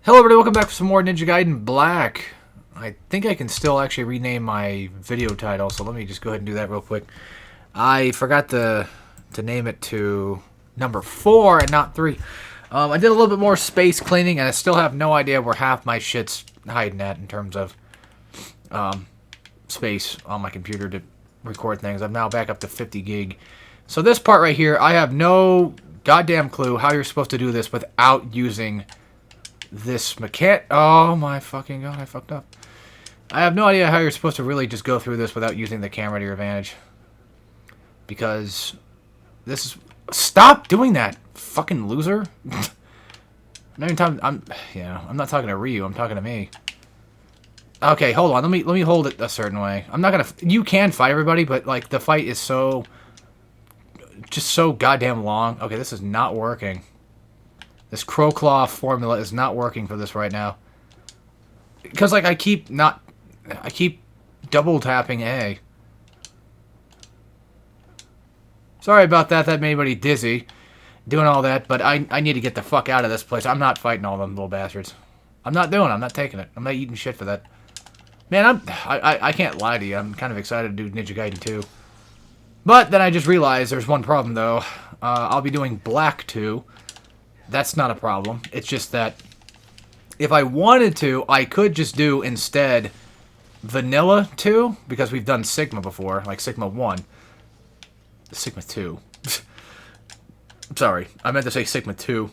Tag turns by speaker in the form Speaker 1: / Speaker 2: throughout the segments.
Speaker 1: Hello everybody, welcome back for some more Ninja Gaiden Black. I think I can still actually rename my video title, so let me just go ahead and do that real quick. I forgot to name it to number 4 and not 3. I did a little bit more space cleaning, and I still have no idea where half my shit's hiding at in terms of space on my computer to record things. I'm now back up to 50 gig. So this part right here, I have no goddamn clue how you're supposed to do this without using this oh my fucking god, I fucked up. I have no idea how you're supposed to really just go through this without using the camera to your advantage. Because this is... Stop doing that, fucking loser. I'm not even talking... I'm not talking to Ryu, I'm talking to me. Okay, hold on, let me hold it a certain way. I'm not gonna... You can fight everybody, but like the fight is so... just so goddamn long. Okay, this is not working. This Crow Claw formula is not working for this right now. Because, like, I keep double tapping A. Sorry about that. That made anybody dizzy. Doing all that, but I need to get the fuck out of this place. I'm not fighting all them little bastards. I'm not taking it. I'm not eating shit for that. Man, I can't lie to you. I'm kind of excited to do Ninja Gaiden 2. But then I just realized there's one problem, though. I'll be doing Black 2. That's not a problem. It's just that if I wanted to, I could just do instead Vanilla 2, because we've done Sigma before, like Sigma 1. Sigma 2. Sorry, I meant to say Sigma 2.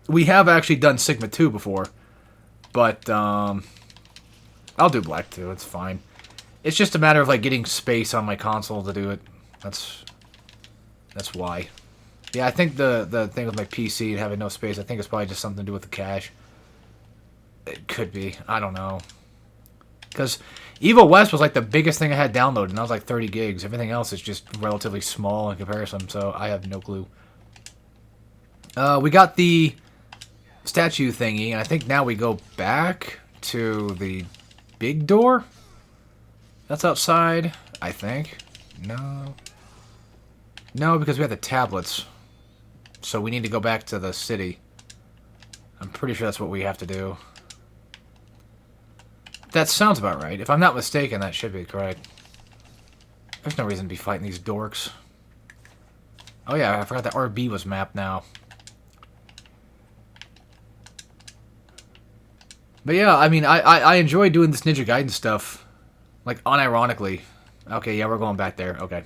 Speaker 1: We have actually done Sigma 2 before, but I'll do Black 2, it's fine. It's just a matter of like getting space on my console to do it. That's why. Yeah, I think the thing with my PC and having no space, I think it's probably just something to do with the cache. It could be. I don't know. Because Evil West was like the biggest thing I had downloaded, and that was like 30 gigs. Everything else is just relatively small in comparison, so I have no clue. We got the statue thingy, and I think now we go back to the big door? That's outside, I think. No. No, because we have the tablets. So we need to go back to the city. I'm pretty sure that's what we have to do. That sounds about right. If I'm not mistaken, that should be correct. There's no reason to be fighting these dorks. Oh yeah, I forgot that RB was mapped now. But yeah, I mean, I enjoy doing this Ninja Gaiden stuff. Like, unironically. Okay, yeah, we're going back there. Okay.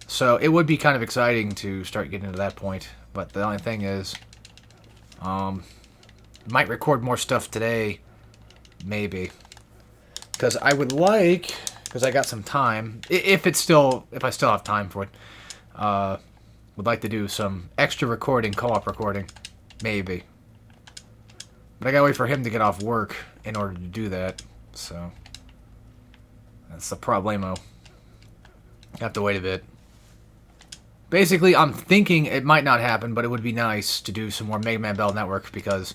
Speaker 1: So, it would be kind of exciting to start getting to that point. But the only thing is, might record more stuff today. Maybe. Because I would like, because I got some time, if I still have time for it, would like to do some extra recording, co-op recording. Maybe. But I gotta wait for him to get off work in order to do that. So, that's the problemo. Have to wait a bit. Basically, I'm thinking it might not happen, but it would be nice to do some more Mega Man Battle Network, because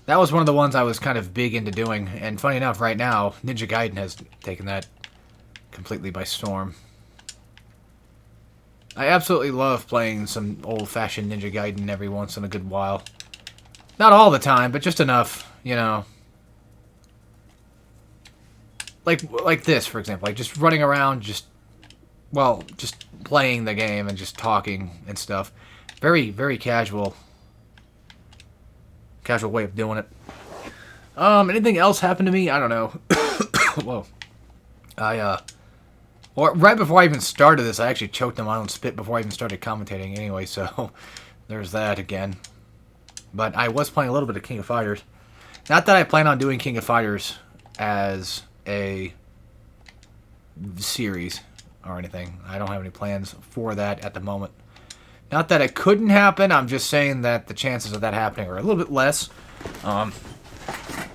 Speaker 1: that was one of the ones I was kind of big into doing. And funny enough, right now, Ninja Gaiden has taken that completely by storm. I absolutely love playing some old-fashioned Ninja Gaiden every once in a good while. Not all the time, but just enough, you know. Like this, for example. Like, just running around, just playing the game and just talking and stuff. Very, very casual. Casual way of doing it. Anything else happened to me? I don't know. Whoa. Well, right before I even started this, I actually choked on my own spit before I even started commentating anyway, so there's that again. But I was playing a little bit of King of Fighters. Not that I plan on doing King of Fighters as a series or anything. I don't have any plans for that at the moment. Not that it couldn't happen, I'm just saying that the chances of that happening are a little bit less.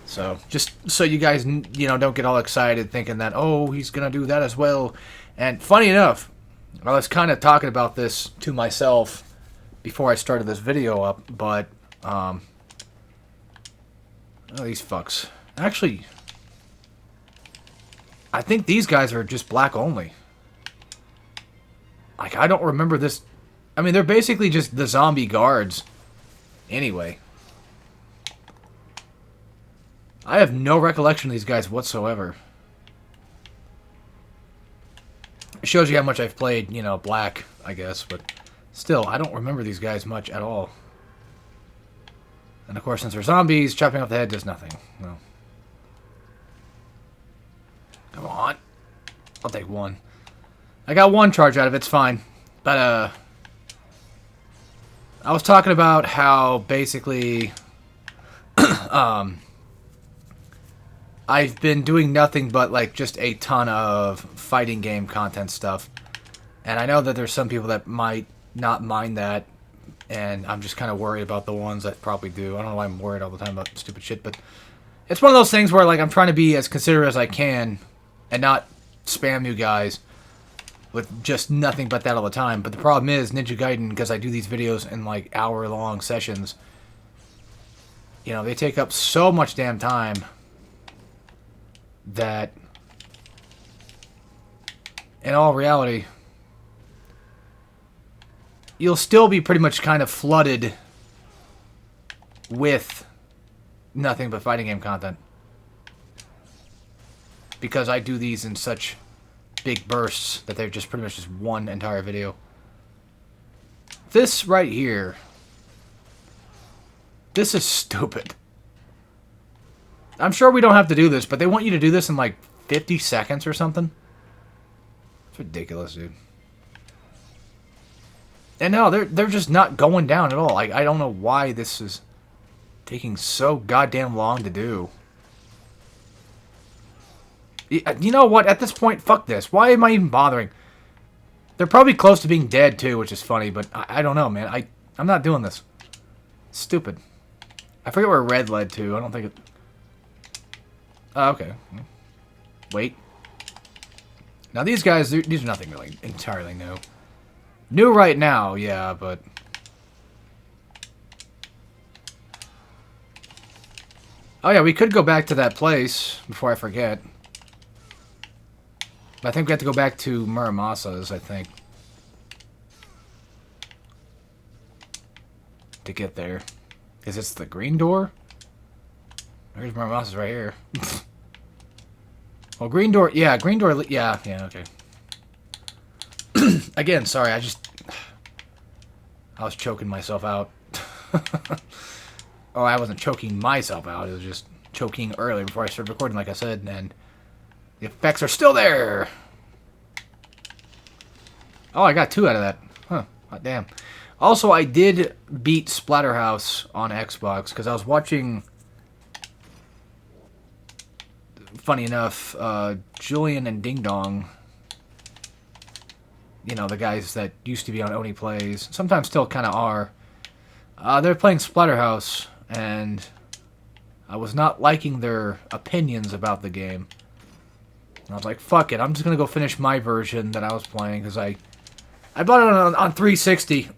Speaker 1: So, just so you guys, you know, don't get all excited thinking that, oh, he's going to do that as well. And funny enough, I was kind of talking about this to myself before I started this video up, but, oh, these fucks. Actually, I think these guys are just black only. Like, I don't remember this. I mean, they're basically just the zombie guards. Anyway. I have no recollection of these guys whatsoever. It shows you how much I've played, you know, Black, I guess, but still, I don't remember these guys much at all. And of course, since they're zombies, chopping off the head does nothing. No. Come on. I'll take one. I got one charge out of it, it's fine. But, I was talking about how, basically, I've been doing nothing but, like, just a ton of fighting game content stuff. And I know that there's some people that might not mind that, and I'm just kind of worried about the ones that probably do. I don't know why I'm worried all the time about stupid shit, but it's one of those things where, like, I'm trying to be as considerate as I can and not spam you guys with just nothing but that all the time. But the problem is, Ninja Gaiden, because I do these videos in, like, hour-long sessions, you know, they take up so much damn time that, in all reality, you'll still be pretty much kind of flooded with nothing but fighting game content. Because I do these in such big bursts that they're just pretty much just one entire video. This right here, this is stupid. I'm sure we don't have to do this, but they want you to do this in like 50 seconds or something. It's ridiculous, dude. And no, they're just not going down at all. I don't know why this is taking so goddamn long to do. You know what? At this point, fuck this. Why am I even bothering? They're probably close to being dead, too, which is funny, but I don't know, man. I'm not doing this. Stupid. I forget where red led to. I don't think it... Oh, okay. Wait. Now, these guys, these are nothing really entirely new. New right now, yeah, but... Oh, yeah, we could go back to that place before I forget. I think we have to go back to Muramasa's, I think. To get there. Is this the green door? There's Muramasa's right here. Well, green door... Yeah, green door... Yeah, okay. Again, sorry, I was choking myself out. Oh, I wasn't choking myself out. It was just choking earlier before I started recording, like I said, and the effects are still there. Oh, I got 2 out of that. Huh. God damn. Also, I did beat Splatterhouse on Xbox, because I was watching... Funny enough, Julian and Ding Dong... You know, the guys that used to be on Oni Plays, sometimes still kind of are. They're playing Splatterhouse, and I was not liking their opinions about the game. And I was like, fuck it, I'm just going to go finish my version that I was playing, because I bought it on 360,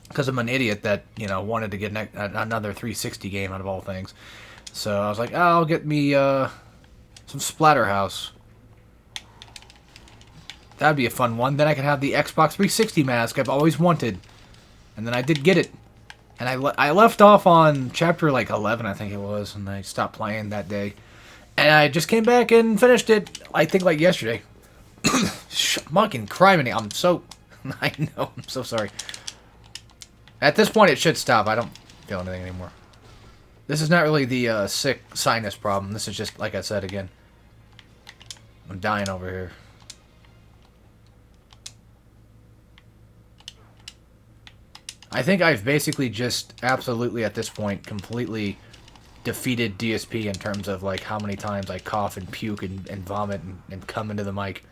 Speaker 1: because I'm an idiot that, you know, wanted to get another 360 game out of all things. So I was like, I'll get me some Splatterhouse. That'd be a fun one. Then I could have the Xbox 360 mask I've always wanted. And then I did get it. And I left off on chapter, like, 11, I think it was. And I stopped playing that day. And I just came back and finished it, I think, like, yesterday. Fucking criminy. I'm so... I know. I'm so sorry. At this point, it should stop. I don't feel anything anymore. This is not really the sick sinus problem. This is just, like I said, again. I'm dying over here. I think I've basically just absolutely at this point completely defeated DSP in terms of like how many times I cough and puke and vomit and come into the mic.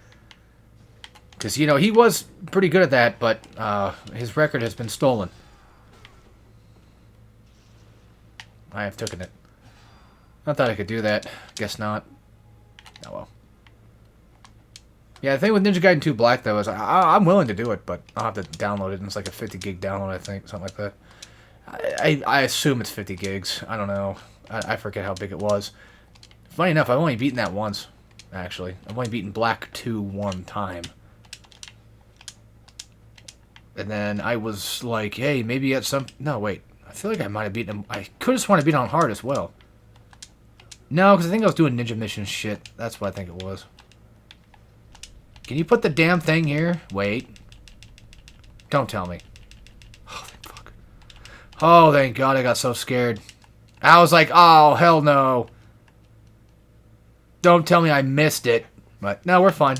Speaker 1: Because, you know, he was pretty good at that, but his record has been stolen. I have taken it. I thought I could do that. Guess not. Oh well. Yeah, the thing with Ninja Gaiden 2 Black, though, is I'm willing to do it, but I'll have to download it, and it's like a 50 gig download, I think, something like that. I assume it's 50 gigs. I don't know. I forget how big it was. Funny enough, I've only beaten that once, actually. I've only beaten Black 2 one time. And then I was like, hey, maybe at some... No, wait. I feel like I might have beaten him. I could have sworn I beat on hard as well. No, because I think I was doing ninja mission shit. That's what I think it was. Can you put the damn thing here? Wait. Don't tell me. Oh, thank fuck. Oh, thank God, I got so scared. I was like, oh, hell no. Don't tell me I missed it. But, no, we're fine.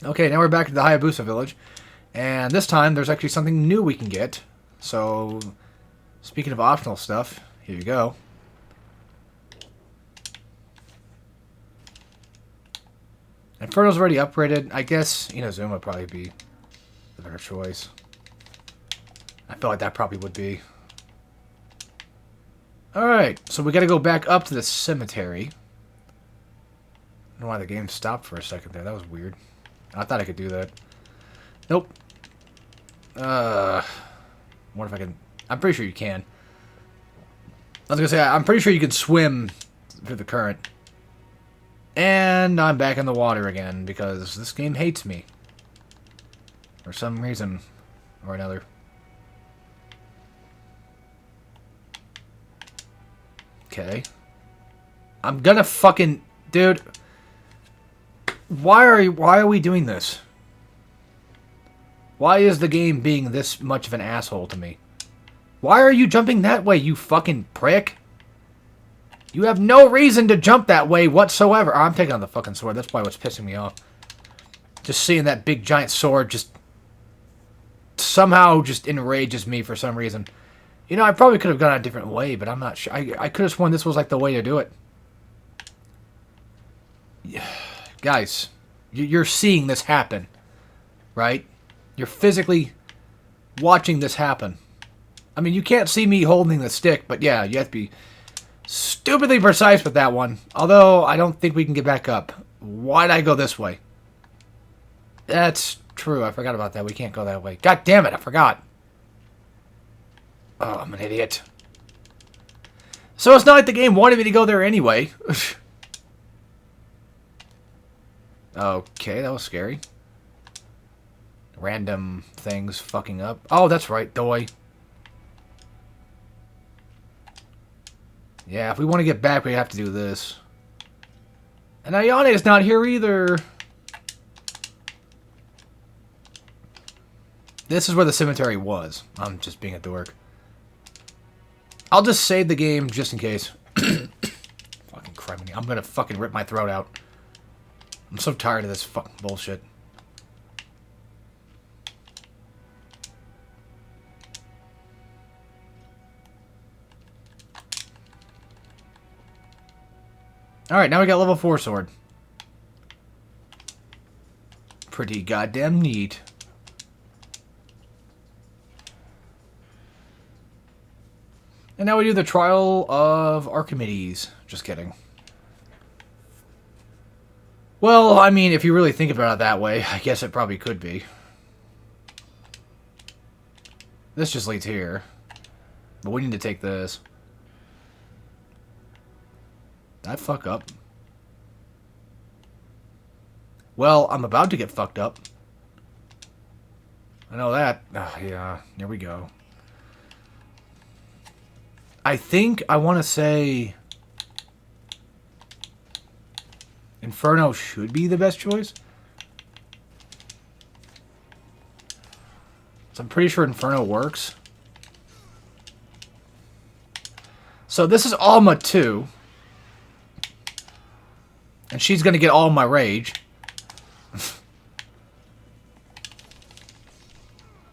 Speaker 1: Okay, now we're back at the Hayabusa village. And this time, there's actually something new we can get. So, speaking of optional stuff, here you go. Inferno's already upgraded. I guess Inazuma would probably be the better choice. I feel like that probably would be. Alright, so we gotta go back up to the cemetery. I don't know why the game stopped for a second there. That was weird. I thought I could do that. Nope. What if I can... I'm pretty sure you can. I was gonna say, I'm pretty sure you can swim through the current. And I'm back in the water again, because this game hates me. For some reason or another. Okay. I'm gonna fucking... Dude. Why are we doing this? Why is the game being this much of an asshole to me? Why are you jumping that way, you fucking prick? You have no reason to jump that way whatsoever. Oh, I'm taking on the fucking sword. That's probably what's pissing me off. Just seeing that big giant sword just somehow just enrages me for some reason. I probably could have gone a different way, but I'm not sure. I could have sworn this was like the way to do it. Guys, you're seeing this happen, right? You're physically watching this happen. I mean, you can't see me holding the stick, but yeah, you have to be stupidly precise with that one. Although, I don't think we can get back up. Why'd I go this way? That's true. I forgot about that. We can't go that way. God damn it, I forgot. Oh, I'm an idiot. So it's not like the game wanted me to go there anyway. Okay, that was scary. Random things fucking up. Oh, that's right, Doi. Yeah, if we want to get back, we have to do this. And Ayane is not here either. This is where the cemetery was. I'm just being a dork. I'll just save the game just in case. Fucking criminy. I'm gonna fucking rip my throat out. I'm so tired of this fucking bullshit. Alright, now we got level 4 sword. Pretty goddamn neat. And now we do the Trial of Archimedes. Just kidding. Well, I mean, if you really think about it that way, I guess it probably could be. This just leads here. But we need to take this. Did I fuck up? Well, I'm about to get fucked up. I know that. Oh, yeah, here we go. I think I want to say Inferno should be the best choice. So I'm pretty sure Inferno works. So this is Alma 2. And she's going to get all my rage.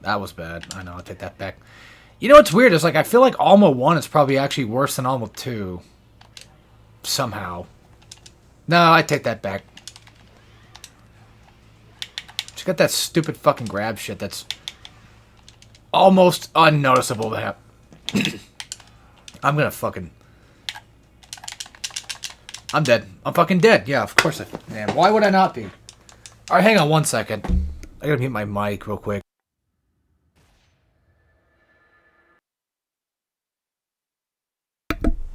Speaker 1: That was bad. I know, I'll take that back. You know what's weird is, like, I feel like Alma 1 is probably actually worse than Alma 2. Somehow. No, I take that back. She's got that stupid fucking grab shit that's almost unnoticeable to have. I'm gonna fucking... I'm dead. I'm fucking dead. Yeah, of course I am. Why would I not be? Alright, hang on one second. I gotta mute my mic real quick.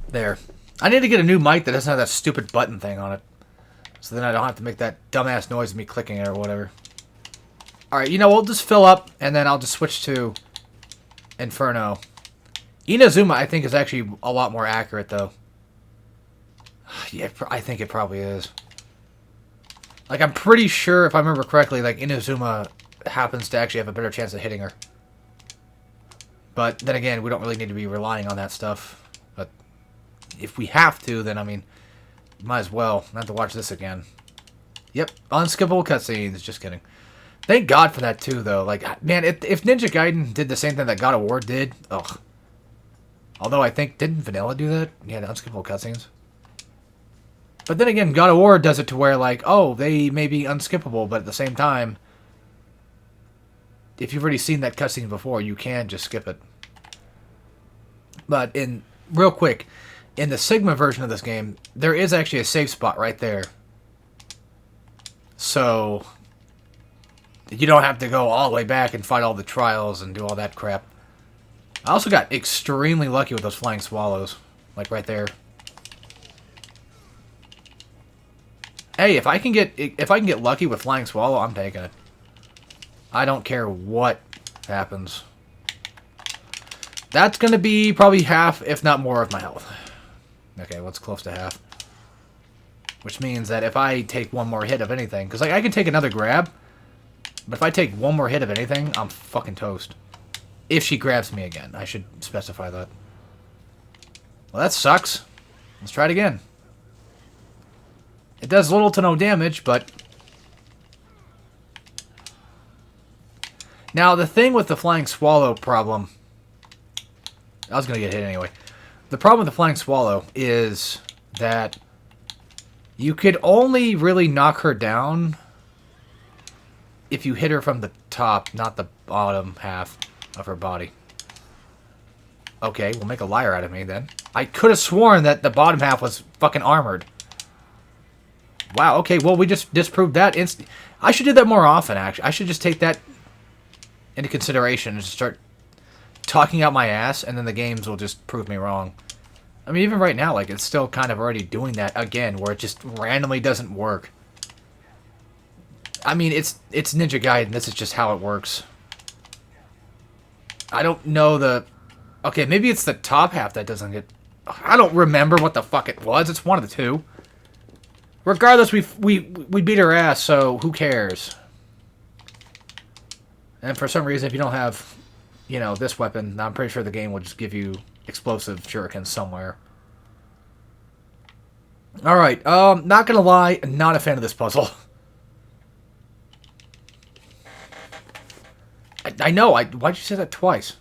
Speaker 1: There. I need to get a new mic that doesn't have that stupid button thing on it. So then I don't have to make that dumbass noise of me clicking it or whatever. Alright, you know, we'll just fill up, and then I'll just switch to Inferno. Inazuma, I think, is actually a lot more accurate, though. Yeah, I think it probably is. Like, I'm pretty sure, if I remember correctly, like, Inazuma happens to actually have a better chance of hitting her. But then again, we don't really need to be relying on that stuff. But if we have to, then, I mean, might as well. Not to watch this again. Yep, unskippable cutscenes. Just kidding. Thank God for that, too, though. Like, man, if Ninja Gaiden did the same thing that God of War did, ugh. Although I think, didn't Vanilla do that? Yeah, the unskippable cutscenes. But then again, God of War does it to where, like, oh, they may be unskippable, but at the same time, if you've already seen that cutscene before, you can just skip it. But real quick, in the Sigma version of this game, there is actually a save spot right there. So, you don't have to go all the way back and fight all the trials and do all that crap. I also got extremely lucky with those flying swallows. Like right there. Hey, if I can get lucky with flying swallow, I'm taking it. I don't care what happens. That's going to be probably half, if not more, of my health. Okay, well, it's close to half. Which means that if I take one more hit of anything... Because like, I can take another grab. But if I take one more hit of anything, I'm fucking toast. If she grabs me again. I should specify that. Well, that sucks. Let's try it again. It does little to no damage, but... Now, the thing with the flying swallow problem... I was going to get hit anyway. The problem with the flying swallow is that you could only really knock her down if you hit her from the top, not the bottom half of her body. Okay, we'll make a liar out of me then. I could have sworn that the bottom half was fucking armored. Wow, okay, well, we just disproved that. I should do that more often, actually. I should just take that into consideration and just start talking out my ass, and then the games will just prove me wrong. I mean, even right now, like, it's still kind of already doing that again, where it just randomly doesn't work. I mean, it's Ninja Gaiden. This is just how it works. I don't know the... Okay, maybe it's the top half that doesn't get... I don't remember what the fuck it was. It's one of the two. Regardless, we beat her ass, so who cares? And for some reason, if you don't have, you know, this weapon, I'm pretty sure the game will just give you explosive shurikens somewhere. Alright, not gonna lie, not a fan of this puzzle. I know, why'd you say that twice?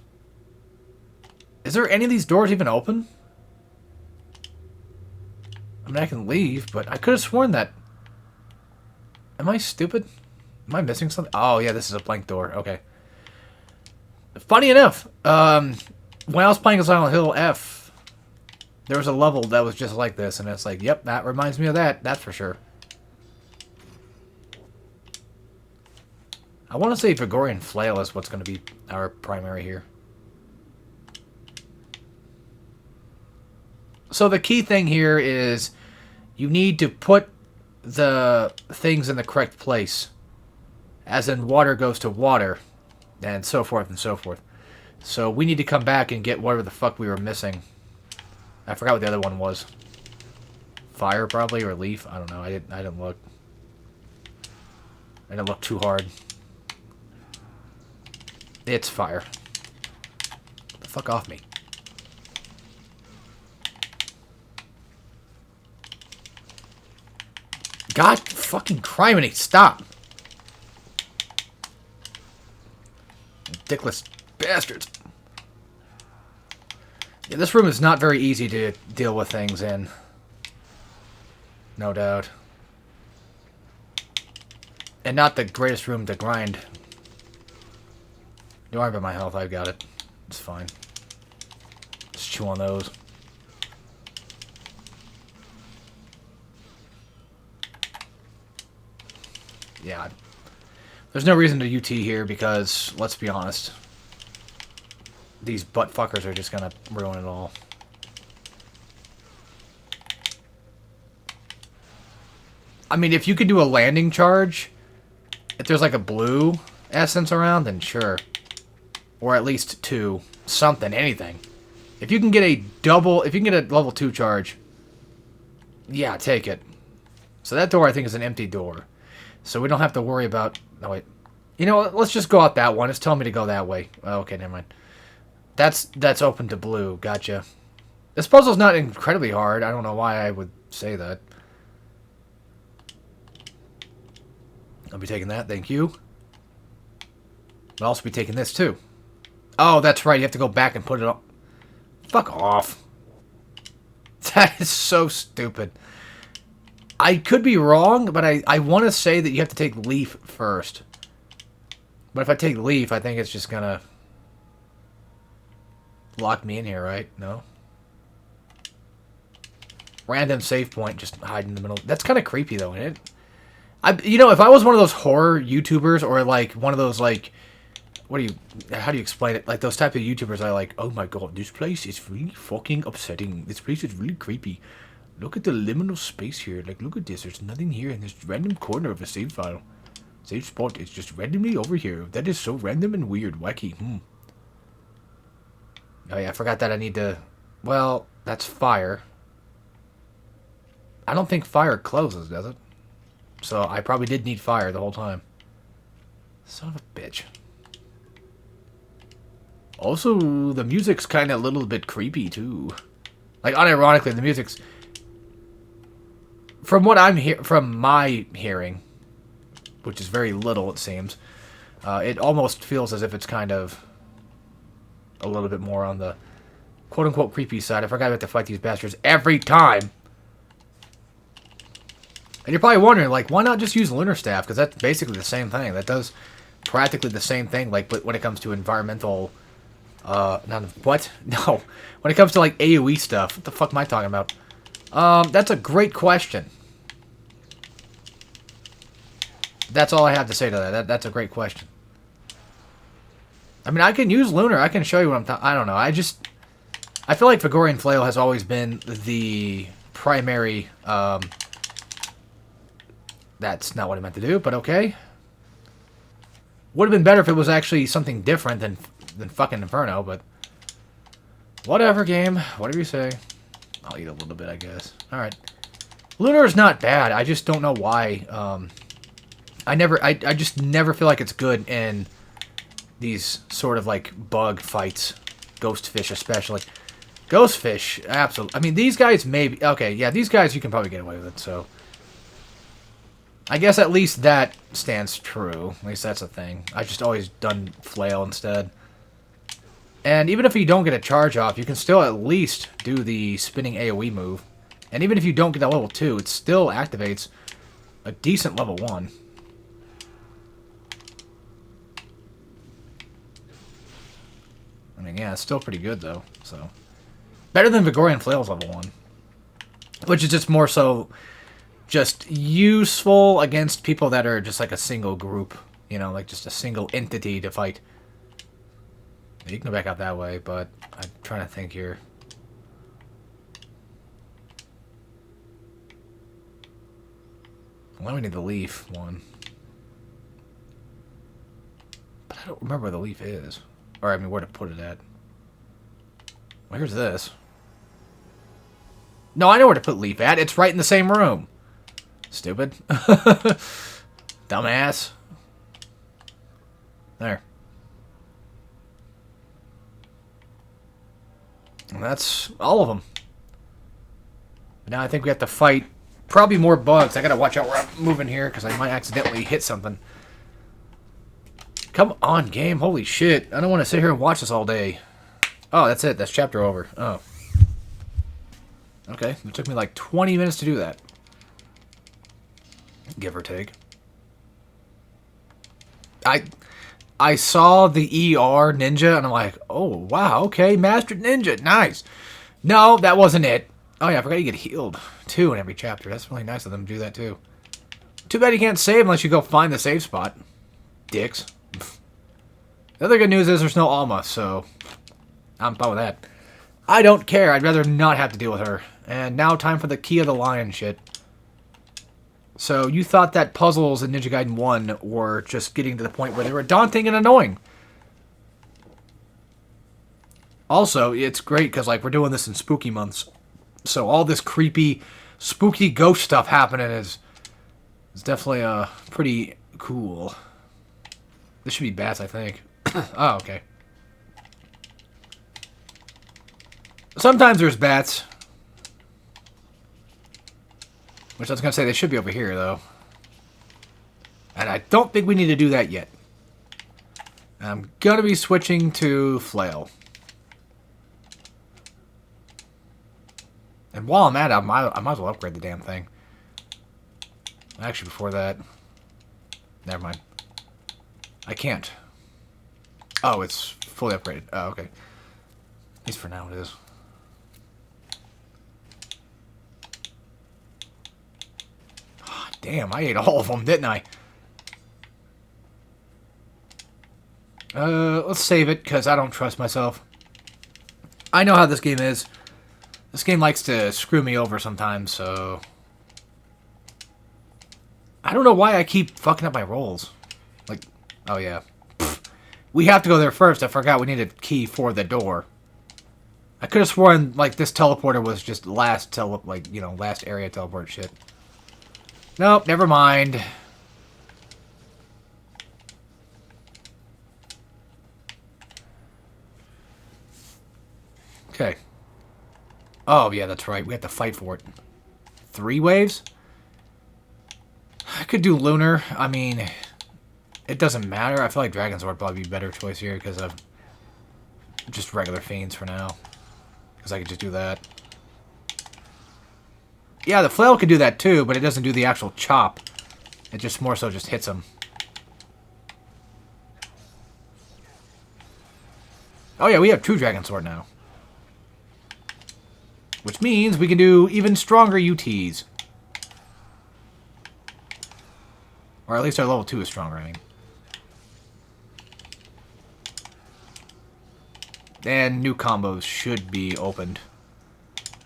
Speaker 1: Is there any of these doors even open? I mean, I can leave, but I could have sworn that... Am I stupid? Am I missing something? Oh, yeah, this is a blank door. Okay. Funny enough, when I was playing Silent Hill F, there was a level that was just like this, and it's like, yep, that reminds me of that. That's for sure. I want to say Vigorian Flail is what's going to be our primary here. So the key thing here is you need to put the things in the correct place. As in water goes to water, and so forth and so forth. So we need to come back and get whatever the fuck we were missing. I forgot what the other one was. Fire, probably, or leaf? I don't know. I didn't look. I didn't look too hard. It's fire. Get the fuck off me. God fucking criminy, stop! Dickless bastards. Yeah, this room is not very easy to deal with things in. No doubt. And not the greatest room to grind. Don't worry about my health, I've got it. It's fine. Just chew on those. Yeah. There's no reason to UT here because, let's be honest, these butt fuckers are just gonna ruin it all. I mean, if you could do a landing charge, if there's like a blue essence around, then sure. Or at least two. Something, anything. If you can get a double, if you can get a level 2 charge, Yeah, take it. So that door, I think, is an empty door. So we don't have to worry about... No, wait. You know what? Let's just go out that one. It's telling me to go that way. Oh, okay, never mind. That's open to blue. Gotcha. This puzzle's not incredibly hard. I don't know why I would say that. I'll be taking that. Thank you. I'll also be taking this, too. Oh, that's right. You have to go back and put it on. Fuck off. That is so stupid. I could be wrong, but I want to say that you have to take Leaf first. But if I take Leaf, I think it's just going to lock me in here, right? No? Random save point, just hide in the middle. That's kind of creepy, though, isn't it? You know, if I was one of those horror YouTubers or, like, one of those, like... How do you explain it? Like, those type of YouTubers are like, oh my god, this place is really fucking upsetting. This place is really creepy. Look at the liminal space here. Like, look at this. There's nothing here in this random corner of a save file. Save spot is just randomly over here. That is so random and weird. Wacky. Oh yeah, I forgot that I need to... Well, that's fire. I don't think fire closes, does it? So I probably did need fire the whole time. Son of a bitch. Also, the music's kind of a little bit creepy, too. Like, unironically, the music's... From what from my hearing, which is very little, it seems, it almost feels as if it's kind of a little bit more on the quote-unquote creepy side. I forgot I have to fight these bastards every time. And you're probably wondering, like, why not just use Lunar Staff? Because that's basically the same thing. That does practically the same thing, like, when it comes to environmental... what? No. When it comes to, like, AoE stuff. What the fuck am I talking about? That's a great question. That's all I have to say to that. That's a great question. I mean, I can use Lunar. I can show you what I'm talking... I don't know. I feel like Vigorian Flail has always been the primary, That's not what I meant to do, but okay. Would have been better if it was actually something different than fucking Inferno, but... Whatever, game. Whatever you say. I'll eat a little bit, I guess. Alright. Lunar is not bad. I just don't know why. I just never feel like it's good in these sort of, like, bug fights. Ghostfish, especially. Ghostfish, absolutely. I mean, these guys maybe... Okay, yeah, these guys you can probably get away with it, so... I guess at least that stands true. At least that's a thing. I just always done Flail instead. And even if you don't get a charge off, you can still at least do the spinning AoE move. And even if you don't get that level 2, it still activates a decent level 1. I mean, yeah, it's still pretty good, though. So better than Vigorian Flail's level 1. Which is just more so just useful against people that are just like a single group. You know, like just a single entity to fight. You can go back out that way, but I'm trying to think here. Well, we need the leaf one. But I don't remember where the leaf is. Or, I mean, where to put it at. Where's this? No, I know where to put leaf at. It's right in the same room. Stupid. Dumbass. There. And that's all of them. But now I think we have to fight probably more bugs. I gotta watch out where I'm moving here because I might accidentally hit something. Come on, game. Holy shit. I don't want to sit here and watch this all day. Oh, that's it. That's chapter over. Oh. Okay. It took me like 20 minutes to do that. Give or take. I saw the ER ninja, and I'm like, oh, wow, okay, Mastered Ninja, nice. No, that wasn't it. Oh, yeah, I forgot you get healed, too, in every chapter. That's really nice of them to do that, too. Too bad you can't save unless you go find the save spot. Dicks. The other good news is there's no Alma, so I'm fine with that. I don't care. I'd rather not have to deal with her. And now time for the Key of the Lion shit. So, you thought that puzzles in Ninja Gaiden 1 were just getting to the point where they were daunting and annoying. Also, it's great because, like, we're doing this in spooky months. So, all this creepy spooky ghost stuff happening is definitely pretty cool. This should be bats, I think. Oh, okay. Sometimes there's bats. Which I was going to say, they should be over here, though. And I don't think we need to do that yet. I'm going to be switching to flail. And while I'm at it, I might as well upgrade the damn thing. Actually, before that... Never mind. I can't. Oh, it's fully upgraded. Oh, okay. At least for now it is. Oh, damn, I ate all of them, didn't I? Let's save it, because I don't trust myself. I know how this game is. This game likes to screw me over sometimes, so... I don't know why I keep fucking up my rolls. Like, oh yeah. Pfft. We have to go there first. I forgot we need a key for the door. I could have sworn, like, this teleporter was just last last area teleport shit. Nope, never mind. Okay. Oh, yeah, that's right. We have to fight for it. 3 waves? I could do Lunar. I mean, it doesn't matter. I feel like Dragon Sword would probably be a better choice here because of just regular Fiends for now. Because I could just do that. Yeah, the Flail could do that too, but it doesn't do the actual chop. It just more so just hits him. Oh yeah, we have 2 Dragon Sword now. Which means we can do even stronger UTs. Or at least our level 2 is stronger, I mean. And new combos should be opened.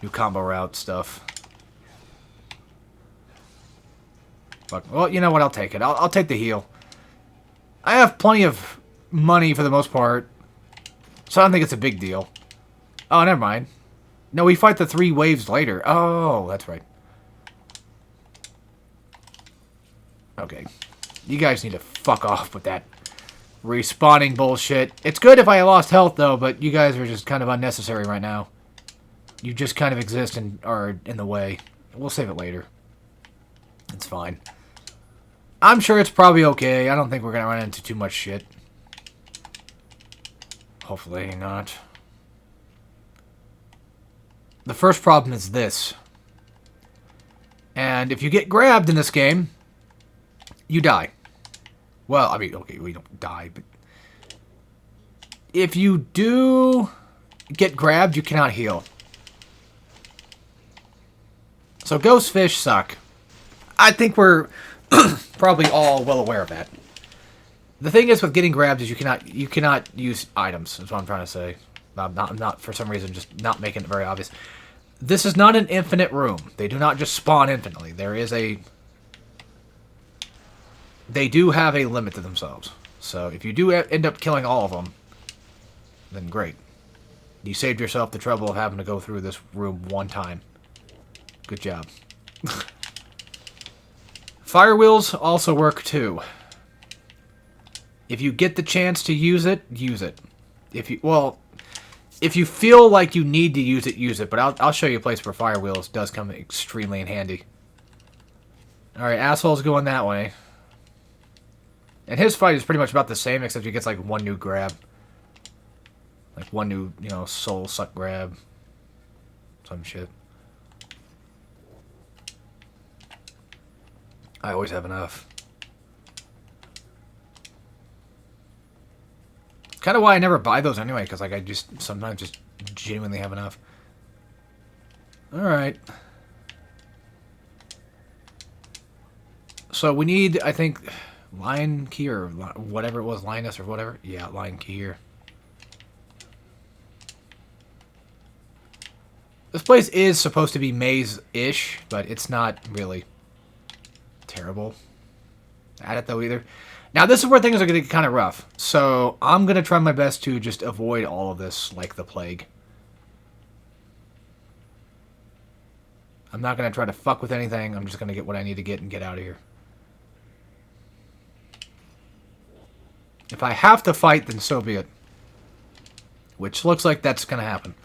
Speaker 1: New combo route stuff. Fuck. Well, you know what? I'll take it. I'll take the heal. I have plenty of money for the most part. So I don't think it's a big deal. Oh, never mind. No, we fight the 3 waves later. Oh, that's right. Okay. You guys need to fuck off with that respawning bullshit. It's good if I lost health, though, but you guys are just kind of unnecessary right now. You just kind of exist and are in the way. We'll save it later. It's fine. I'm sure it's probably okay. I don't think we're going to run into too much shit. Hopefully not. The first problem is this. And if you get grabbed in this game, you die. Well, I mean, okay, we don't die, but... If you do get grabbed, you cannot heal. So ghost fish suck. I think we're probably all well aware of that. The thing is with getting grabbed is you cannot use items, is what I'm trying to say. I'm not for some reason just not making it very obvious. This is not an infinite room. They do not just spawn infinitely. There is a... They do have a limit to themselves. So if you do end up killing all of them, then great. You saved yourself the trouble of having to go through this room one time. Good job. Fire wheels also work too. If you get the chance to use it, use it. If you feel like you need to use it. But I'll show you a place where fire wheels does come extremely in handy. Alright, asshole's going that way. And his fight is pretty much about the same, except he gets like 1 new grab. Like 1 new, soul suck grab. Some shit. I always have enough. It's kind of why I never buy those anyway, because like I just sometimes just genuinely have enough. Alright. So we need, I think, lion key or whatever it was, lioness or whatever. Yeah, lion key here. This place is supposed to be maze-ish, but it's not really terrible at it, though, either. Now, this is where things are going to get kind of rough. So, I'm going to try my best to just avoid all of this like the plague. I'm not going to try to fuck with anything. I'm just going to get what I need to get and get out of here. If I have to fight, then so be it. Which looks like that's going to happen.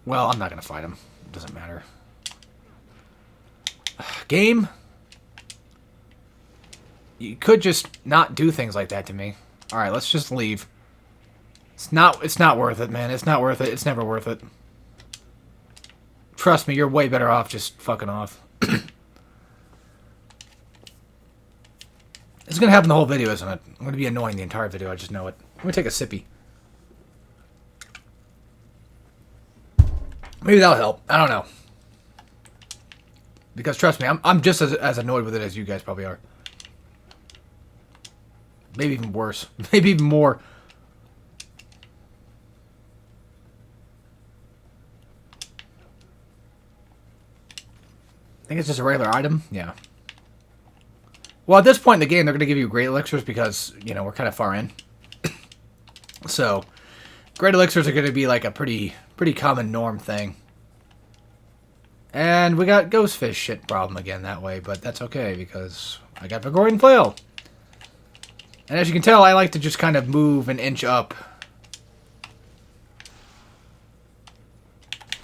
Speaker 1: Well, I'm not going to fight him. It doesn't matter. Game? You could just not do things like that to me. Alright, let's just leave. It's not worth it, man. It's not worth it. It's never worth it. Trust me, you're way better off just fucking off. It's going to happen the whole video, isn't it? I'm going to be annoying the entire video. I just know it. I'm going to take a sippy. Maybe that'll help. I don't know. Because trust me, I'm just as annoyed with it as you guys probably are. Maybe even worse. Maybe even more. I think it's just a regular item. Yeah. Well, at this point in the game, they're going to give you great elixirs because, you know, we're kind of far in. So, great elixirs are going to be like a pretty common norm thing. And we got ghostfish shit problem again that way, but that's okay because I got Vigorian Flail. And as you can tell, I like to just kind of move an inch up.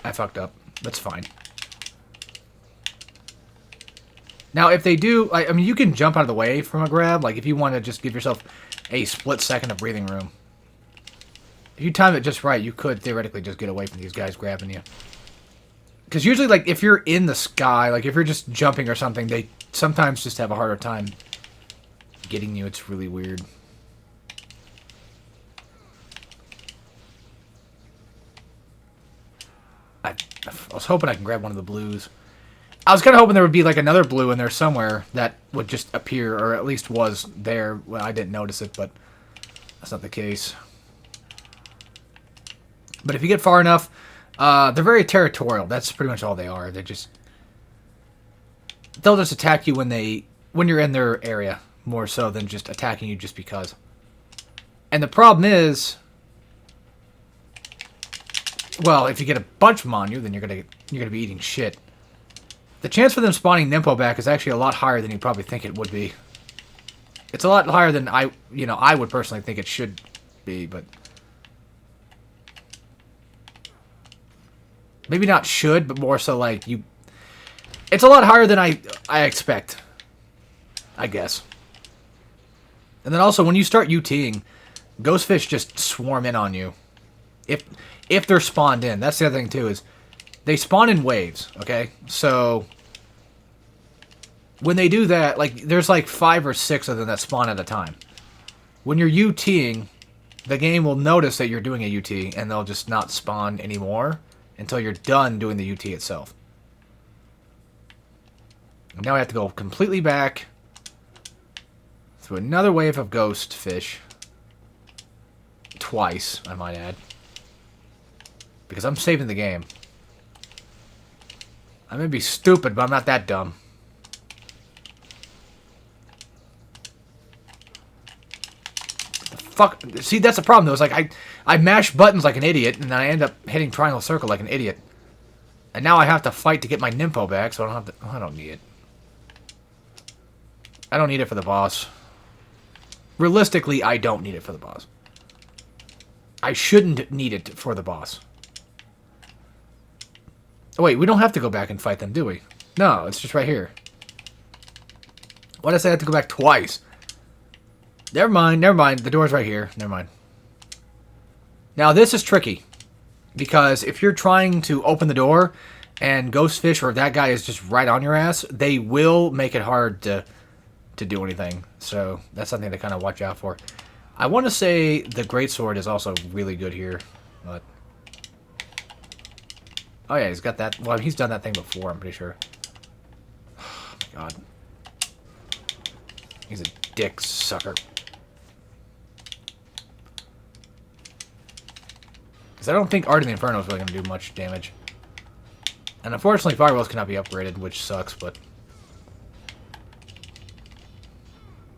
Speaker 1: I fucked up. That's fine. Now, if they do, I mean, you can jump out of the way from a grab. Like, if you want to just give yourself a split second of breathing room. If you time it just right, you could theoretically just get away from these guys grabbing you. Because usually, like, if you're in the sky, like, if you're just jumping or something, they sometimes just have a harder time getting you. It's really weird. I was hoping I can grab one of the blues. I was kind of hoping there would be, like, another blue in there somewhere that would just appear, or at least was there. Well, I didn't notice it, but that's not the case. But if you get far enough, they're very territorial. That's pretty much all they are. They'll just attack you when you're in their area, more so than just attacking you just because. And the problem is, well, if you get a bunch of them on you, then you're gonna be eating shit. The chance for them spawning Nympho back is actually a lot higher than you probably think it would be. It's a lot higher than I would personally think it should be, but maybe not should, but more so like you. It's a lot higher than I expect, I guess. And then also when you start UTing, ghostfish just swarm in on you. If they're spawned in, that's the other thing too is. They spawn in waves, okay? So, when they do that, like, there's like 5 or 6 of them that spawn at a time. When you're UTing, the game will notice that you're doing a UT, and they'll just not spawn anymore until you're done doing the UT itself. And now I have to go completely back through another wave of ghost fish. Twice, I might add. Because I'm saving the game. I may be stupid, but I'm not that dumb. The fuck? See, that's the problem, though. It's like, I mash buttons like an idiot, and then I end up hitting triangle circle like an idiot. And now I have to fight to get my Nympho back, so I don't have to... Oh, I don't need it. I don't need it for the boss. Realistically, I don't need it for the boss. I shouldn't need it for the boss. Oh, wait, we don't have to go back and fight them, do we? No, it's just right here. Why did I say I have to go back twice? Never mind, never mind. The door's right here. Never mind. Now, this is tricky. Because if you're trying to open the door and ghostfish or that guy is just right on your ass, they will make it hard to do anything. So, that's something to kind of watch out for. I want to say the greatsword is also really good here, but... Oh yeah, he's got that. Well, he's done that thing before, I'm pretty sure. Oh my god. He's a dick sucker. Because I don't think Art of the Inferno is really going to do much damage. And unfortunately, Firewalls cannot be upgraded, which sucks, but...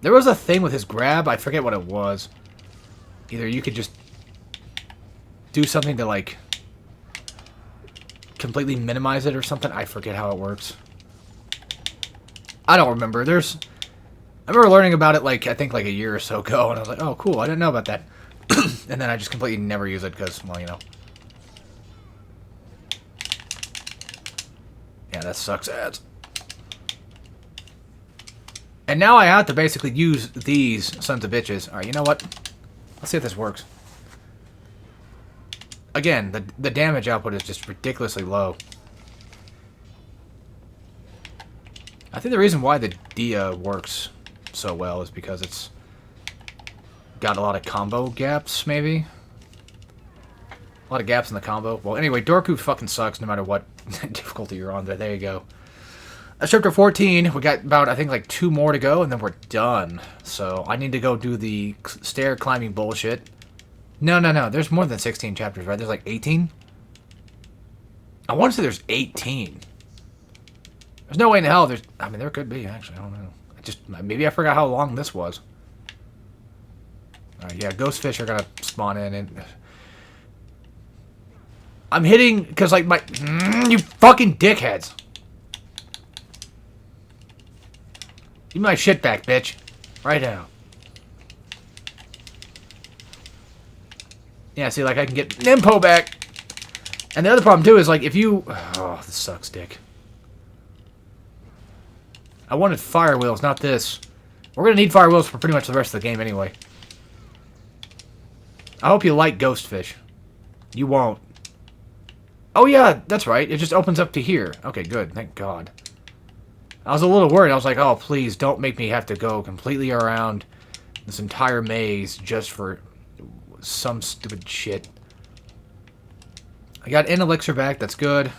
Speaker 1: There was a thing with his grab, I forget what it was. Either you could just do something to, like... completely minimize it or something. I forget how it works. I don't remember. I remember learning about it, like, I think, like, a year or so ago, and I was like, oh, cool, I didn't know about that. And then I just completely never use it, because, well, you know. Yeah, that sucks ass. And now I have to basically use these sons of bitches. Alright, you know what? Let's see if this works. Again, the damage output is just ridiculously low. I think the reason why the Dia works so well is because it's got a lot of combo gaps, maybe? A lot of gaps in the combo. Well, anyway, Dorku fucking sucks no matter what difficulty you're on. There you go. That's chapter 14. We got about, I think, like 2 more to go, and then we're done. So, I need to go do the stair climbing bullshit. No. There's more than 16 chapters, right? There's like 18? I want to say there's 18. There's no way in hell there's... I mean, there could be, actually. I don't know. Maybe I forgot how long this was. Alright, yeah, ghost fish are gonna spawn in, and... I'm hitting... Because, like, my... you fucking dickheads! Give me my shit back, bitch. Right now. Yeah, see, like, I can get Nimpo back. And the other problem, too, is, like, if you... Oh, this sucks, dick. I wanted fire wheels, not this. We're gonna need fire wheels for pretty much the rest of the game, anyway. I hope you like ghost fish. You won't. Oh, yeah, that's right. It just opens up to here. Okay, good. Thank God. I was a little worried. I was like, oh, please, don't make me have to go completely around this entire maze just for some stupid shit. I got an elixir back. That's good.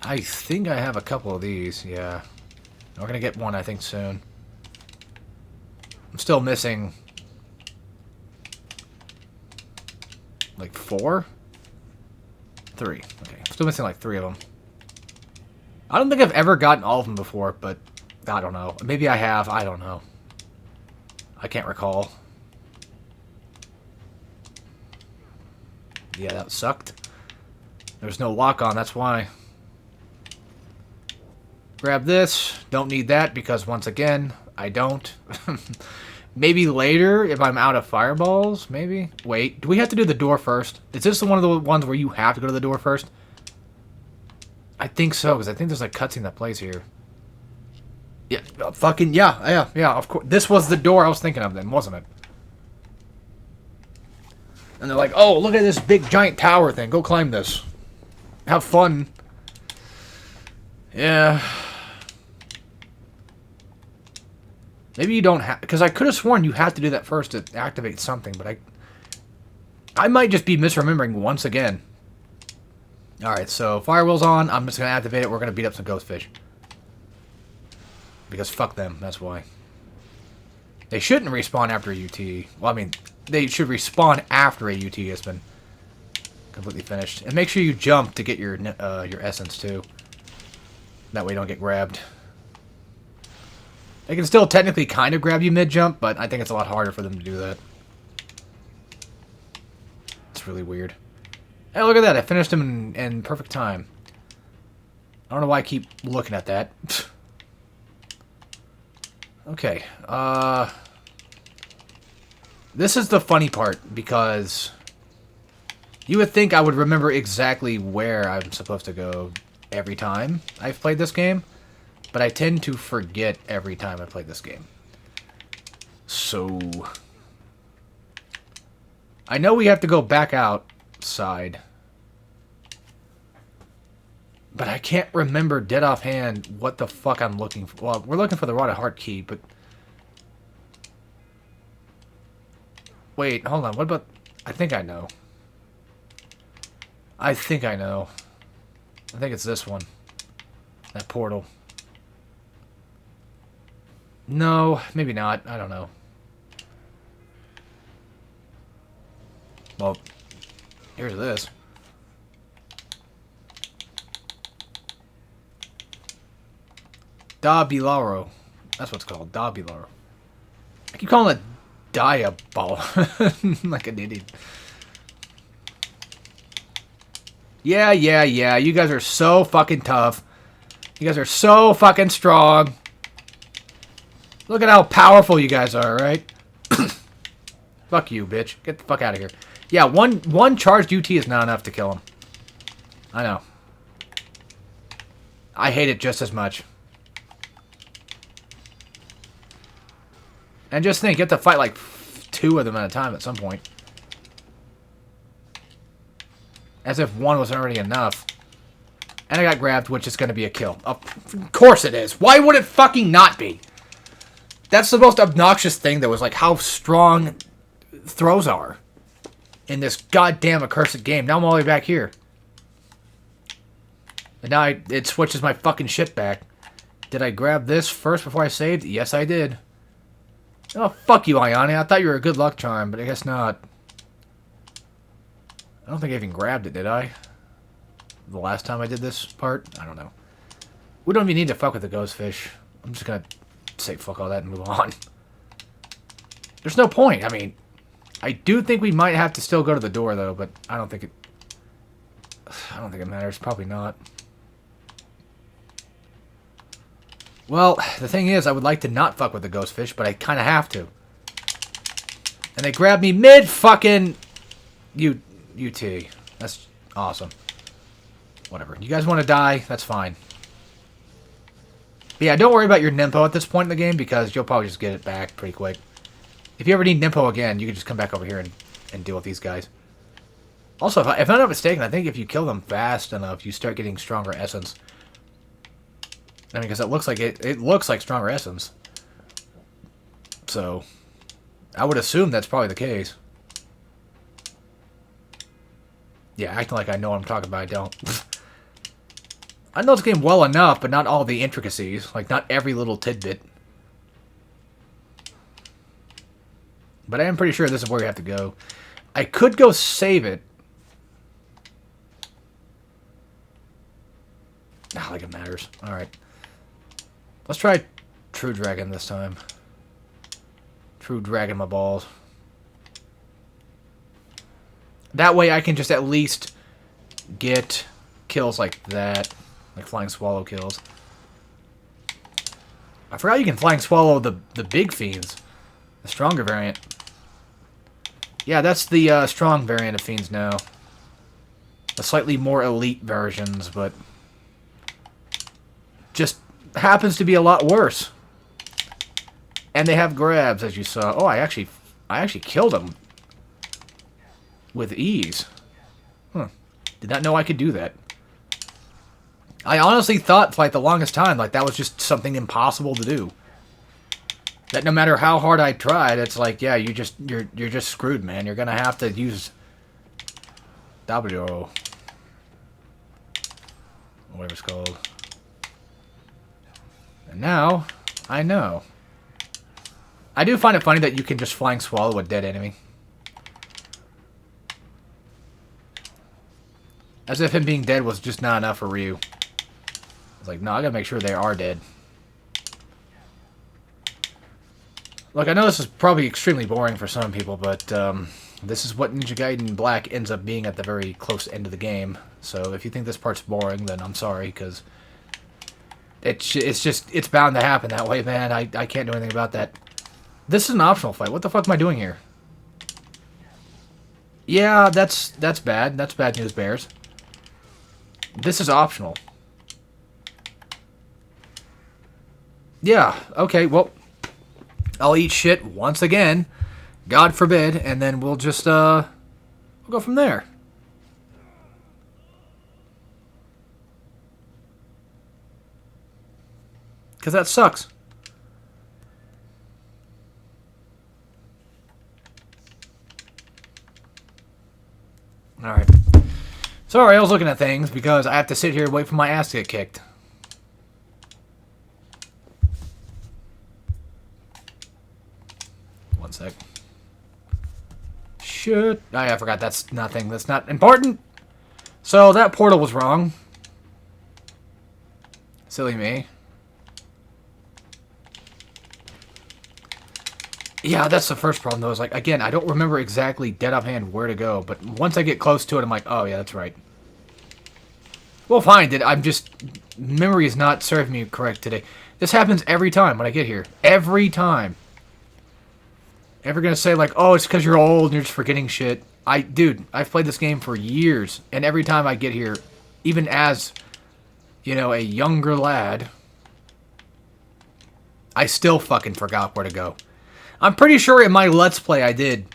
Speaker 1: I think I have a couple of these. Yeah. We're going to get one, I think, soon. I'm still missing... like 4? 3. Okay. I'm still missing like 3 of them. I don't think I've ever gotten all of them before, but I don't know. Maybe I have. I don't know. I can't recall. Yeah, that sucked. There's no lock on, that's why. Grab this. Don't need that because, once again, I don't. Maybe later, if I'm out of fireballs, maybe? Wait, do we have to do the door first? Is this one of the ones where you have to go to the door first? I think so, because I think there's a cutscene that plays here. Yeah, fucking, yeah, of course. This was the door I was thinking of then, wasn't it? And they're like, oh, look at this big giant tower thing. Go climb this. Have fun. Yeah. Maybe you don't have... Because I could have sworn you have to do that first to activate something, but I might just be misremembering once again. Alright, so firewheel's on. I'm just going to activate it. We're going to beat up some ghost fish. Because fuck them. That's why. They shouldn't respawn after a UT. Well, I mean, they should respawn after a UT has been completely finished. And make sure you jump to get your essence, too. That way you don't get grabbed. They can still technically kind of grab you mid-jump, but I think it's a lot harder for them to do that. It's really weird. Hey, look at that. I finished him in perfect time. I don't know why I keep looking at that. Okay. This is the funny part, because you would think I would remember exactly where I'm supposed to go every time I've played this game. But I tend to forget every time I play this game. So... I know we have to go back outside. But I can't remember dead offhand what the fuck I'm looking for. Well, we're looking for the Rod of Heart key, but... Wait, hold on. What about... I think I know. I think it's this one. That portal. No, maybe not. I don't know. Well, here's this. Da Bilaro. That's what it's called. Da Bilaro. I keep calling it Diaball. Like an idiot. Yeah. You guys are so fucking tough. You guys are so fucking strong. Look at how powerful you guys are, right? Fuck you, bitch. Get the fuck out of here. Yeah, one charged UT is not enough to kill him. I know. I hate it just as much. And just think, you have to fight like 2 of them at a time at some point. As if one wasn't already enough. And I got grabbed, which is going to be a kill. Of course it is. Why would it fucking not be? That's the most obnoxious thing, though, is like how strong throws are in this goddamn accursed game. Now I'm all the way back here. And now it switches my fucking shit back. Did I grab this first before I saved? Yes, I did. Oh, fuck you, Ayane. I thought you were a good luck charm, but I guess not. I don't think I even grabbed it, did I? The last time I did this part? I don't know. We don't even need to fuck with the ghost fish. I'm just gonna say fuck all that and move on. There's no point. I mean, I do think we might have to still go to the door, though, but I don't think it matters. Probably not. Well, the thing is, I would like to not fuck with the ghost fish, but I kind of have to. And they grabbed me mid-fucking UT. That's awesome. Whatever. You guys want to die? That's fine. But yeah, don't worry about your Nimpo at this point in the game, because you'll probably just get it back pretty quick. If you ever need Nimpo again, you can just come back over here and deal with these guys. Also, if I'm not mistaken, I think if you kill them fast enough, you start getting stronger essence. I mean, because it looks like it looks like stronger essence. So, I would assume that's probably the case. Yeah, acting like I know what I'm talking about, I don't. I know this game well enough, but not all the intricacies. Like, not every little tidbit. But I am pretty sure this is where you have to go. I could go save it. Not like it matters. Alright. Let's try True Dragon this time. True Dragon my balls. That way I can just at least get kills like that. Like Flying Swallow kills. I forgot you can Flying Swallow the big fiends. The stronger variant. Yeah, that's the strong variant of fiends now. The slightly more elite versions, but just happens to be a lot worse. And they have grabs, as you saw. Oh, I actually killed him with ease. Huh. Did not know I could do that. I honestly thought for like the longest time like that was just something impossible to do. That no matter how hard I tried, it's like, yeah, you're just screwed, man. You're gonna have to use W, whatever it's called. And now I know. I do find it funny that you can just Flying Swallow a dead enemy. As if him being dead was just not enough for Ryu. It's like, no, I gotta make sure they are dead. Look, I know this is probably extremely boring for some people, but this is what Ninja Gaiden Black ends up being at the very close end of the game. So if you think this part's boring, then I'm sorry, because it's bound to happen that way, man. I can't do anything about that. This is an optional fight. What the fuck am I doing here? Yeah, that's bad. That's bad news, bears. This is optional. Yeah, okay, well, I'll eat shit once again. God forbid, and then we'll just, we'll go from there. Because that sucks. Alright. Sorry, I was looking at things because I have to sit here and wait for my ass to get kicked. One sec. Shit. Oh, yeah, I forgot. That's nothing. That's not important. So, that portal was wrong. Silly me. Yeah, that's the first problem, though. Is like, again, I don't remember exactly dead offhand where to go, but once I get close to it, I'm like, oh, yeah, that's right. We'll find it. I'm just... Memory is not serving me correct today. This happens every time when I get here. Every time. Ever gonna say, like, oh, it's because you're old and you're just forgetting shit. Dude, I've played this game for years. And every time I get here, even as, you know, a younger lad, I still fucking forgot where to go. I'm pretty sure in my Let's Play I did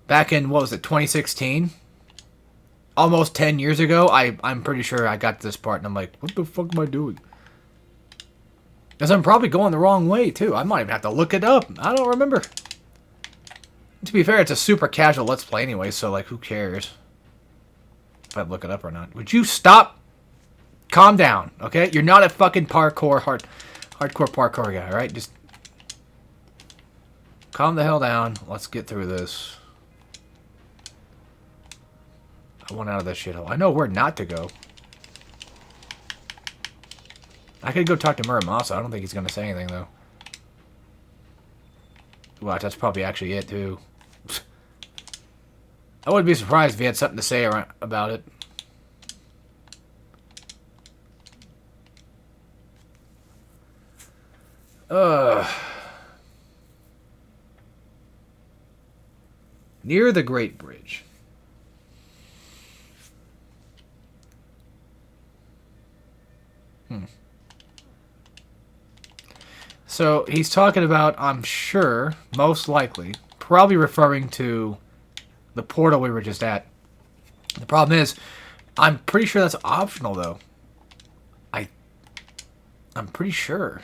Speaker 1: back in, what was it, 2016? Almost 10 years ago, I'm pretty sure I got to this part and I'm like, what the fuck am I doing? Because I'm probably going the wrong way, too. I might even have to look it up. I don't remember. To be fair, it's a super casual Let's Play anyway, so, like, who cares if I look it up or not? Would you stop? Calm down, okay? You're not a fucking hardcore parkour guy, alright? Just calm the hell down. Let's get through this. I want out of this shithole. I know where not to go. I could go talk to Muramasa. I don't think he's going to say anything, though. Watch, that's probably actually it, too. I wouldn't be surprised if he had something to say about it. Near the Great Bridge. So, he's talking about, I'm sure, most likely, probably referring to the portal we were just at. The problem is, I'm pretty sure that's optional, though. I'm pretty sure.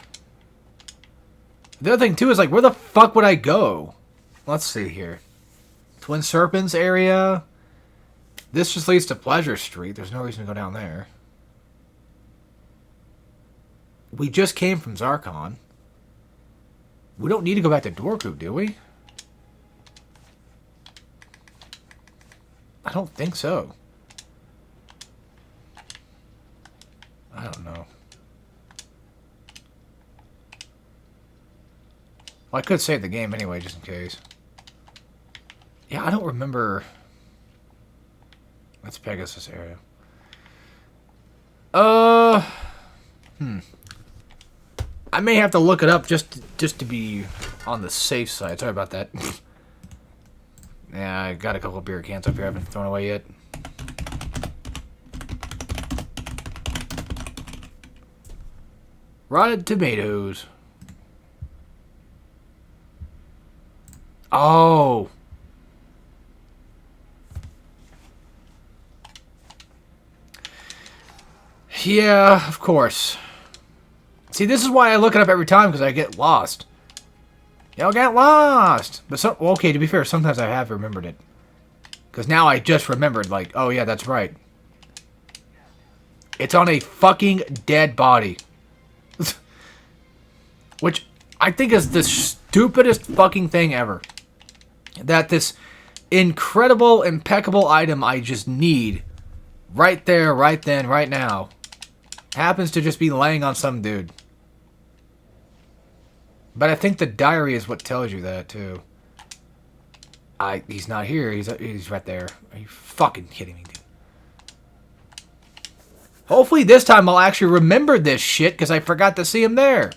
Speaker 1: The other thing, too, is, like, where the fuck would I go? Let's see here. Twin Serpents area. This just leads to Pleasure Street. There's no reason to go down there. We just came from Zarkon. We don't need to go back to Dorku, do we? I don't think so. I don't know. Well, I could save the game anyway, just in case. Yeah, I don't remember. That's Pegasus area. I may have to look it up just to be on the safe side. Sorry about that. Yeah, I got a couple of beer cans up here I haven't thrown away yet. Rotted tomatoes. Oh. Yeah, of course. See, this is why I look it up every time, because I get lost. Y'all get lost! But, okay, to be fair, sometimes I have remembered it. Because now I just remembered, like, oh yeah, that's right. It's on a fucking dead body. Which I think is the stupidest fucking thing ever. That this incredible, impeccable item I just need, right there, right then, right now, happens to just be laying on some dude. But I think the diary is what tells you that, too. He's not here. He's right there. Are you fucking kidding me, dude? Hopefully this time I'll actually remember this shit, because I forgot to see him there.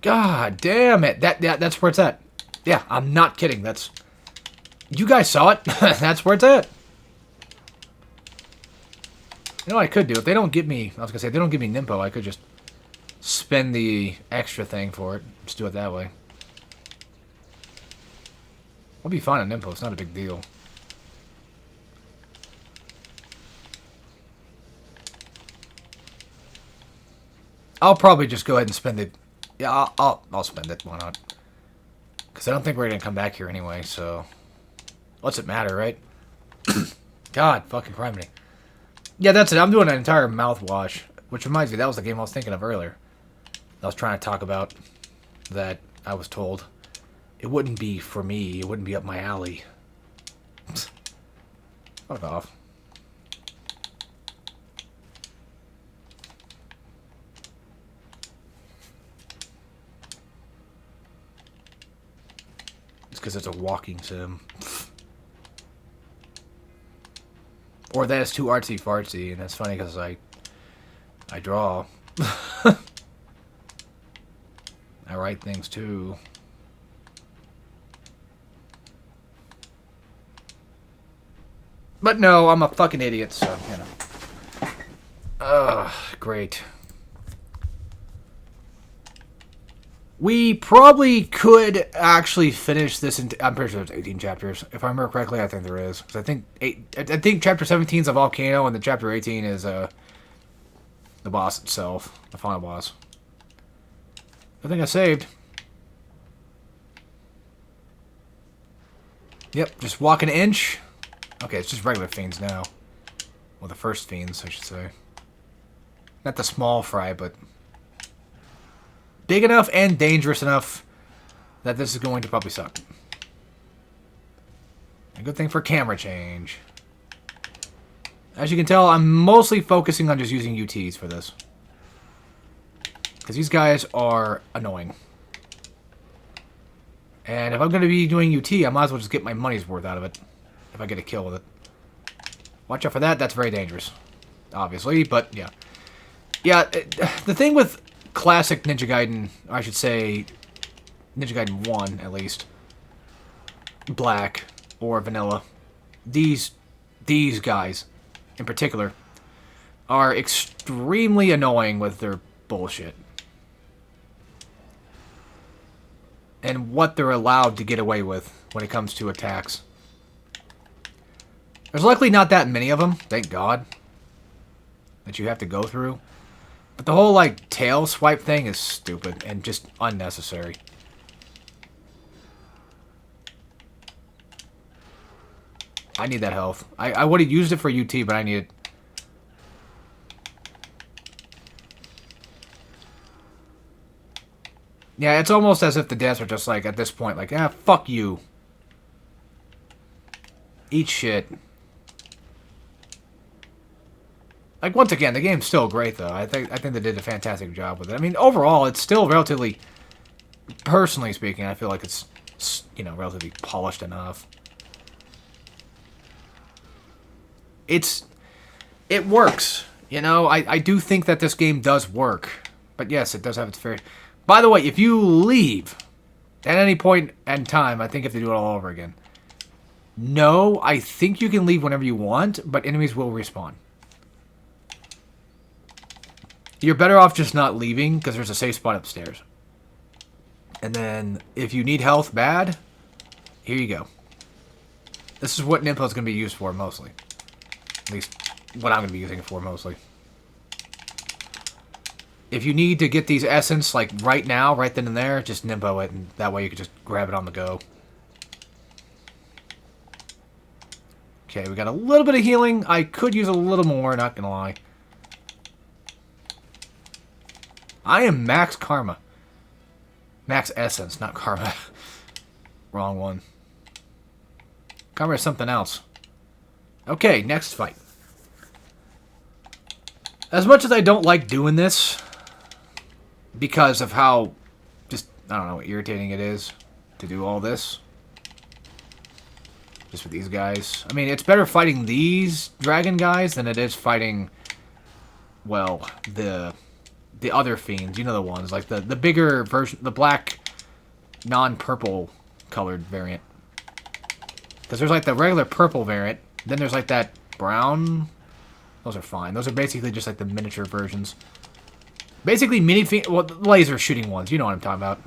Speaker 1: God damn it. That's where it's at. Yeah, I'm not kidding. That's... You guys saw it. That's where it's at. You know what I could do? If they don't give me... I was going to say, if they don't give me Nimpo, I could just spend the extra thing for it. Just do it that way. I'll be fine on Nimpo. It's not a big deal. I'll probably just go ahead and spend it. Yeah, I'll spend it. Why not? Because I don't think we're going to come back here anyway, so... What's it matter, right? God, fucking criminy. Yeah, that's it. I'm doing an entire mouthwash. Which reminds me, that was the game I was thinking of earlier. I was trying to talk about that I was told it wouldn't be for me. It wouldn't be up my alley. Fuck off. It's because it's a walking sim. Or that is too artsy-fartsy, and that's funny because I draw. I write things too. But no, I'm a fucking idiot, so, you know. Ugh, great. We probably could actually finish this. I'm pretty sure there's 18 chapters. If I remember correctly, I think there is. Because I think chapter 17 is a volcano, and then chapter 18 is the boss itself, the final boss. I think I saved. Yep, just walk an inch. Okay, it's just regular fiends now. Well, the first fiends, I should say. Not the small fry, but big enough and dangerous enough that this is going to probably suck. A good thing for camera change. As you can tell, I'm mostly focusing on just using UTs for this. Because these guys are annoying. And if I'm going to be doing UT, I might as well just get my money's worth out of it. If I get a kill with it. Watch out for that, that's very dangerous. Obviously, but yeah. Yeah, the thing with classic Ninja Gaiden, or I should say Ninja Gaiden 1 at least, black or vanilla, these guys in particular are extremely annoying with their bullshit. And what they're allowed to get away with when it comes to attacks. There's likely not that many of them, thank God, that you have to go through. But the whole, like, tail swipe thing is stupid and just unnecessary. I need that health. I would have used it for UT, but I need it. Yeah, it's almost as if the devs are just like, at this point, like, ah, fuck you. Eat shit. Like, once again, the game's still great, though. I think they did a fantastic job with it. I mean, overall, it's still relatively, personally speaking, I feel like it's, you know, relatively polished enough. It works. You know, I do think that this game does work. But yes, it does have its fair... By the way, if you leave at any point in time, I think you have to do it all over again. No, I think you can leave whenever you want, but enemies will respawn. You're better off just not leaving, because there's a safe spot upstairs. And then, if you need health bad, here you go. This is what Nimpo is going to be used for, mostly. At least, what I'm going to be using it for, mostly. If you need to get these essence, like, right now, right then and there, just Nimpo it, and that way you can just grab it on the go. Okay, we got a little bit of healing. I could use a little more, not going to lie. I am max karma. Max essence, not karma. Wrong one. Karma is something else. Okay, next fight. As much as I don't like doing this, because of how, just, I don't know, irritating it is to do all this. Just with these guys. I mean, it's better fighting these dragon guys than it is fighting, well, the other fiends, you know the ones, like the bigger version, the black, non-purple colored variant. Because there's like the regular purple variant, then there's like that brown. Those are fine. Those are basically just like the miniature versions. Basically mini fiend, well, laser shooting ones, you know what I'm talking about.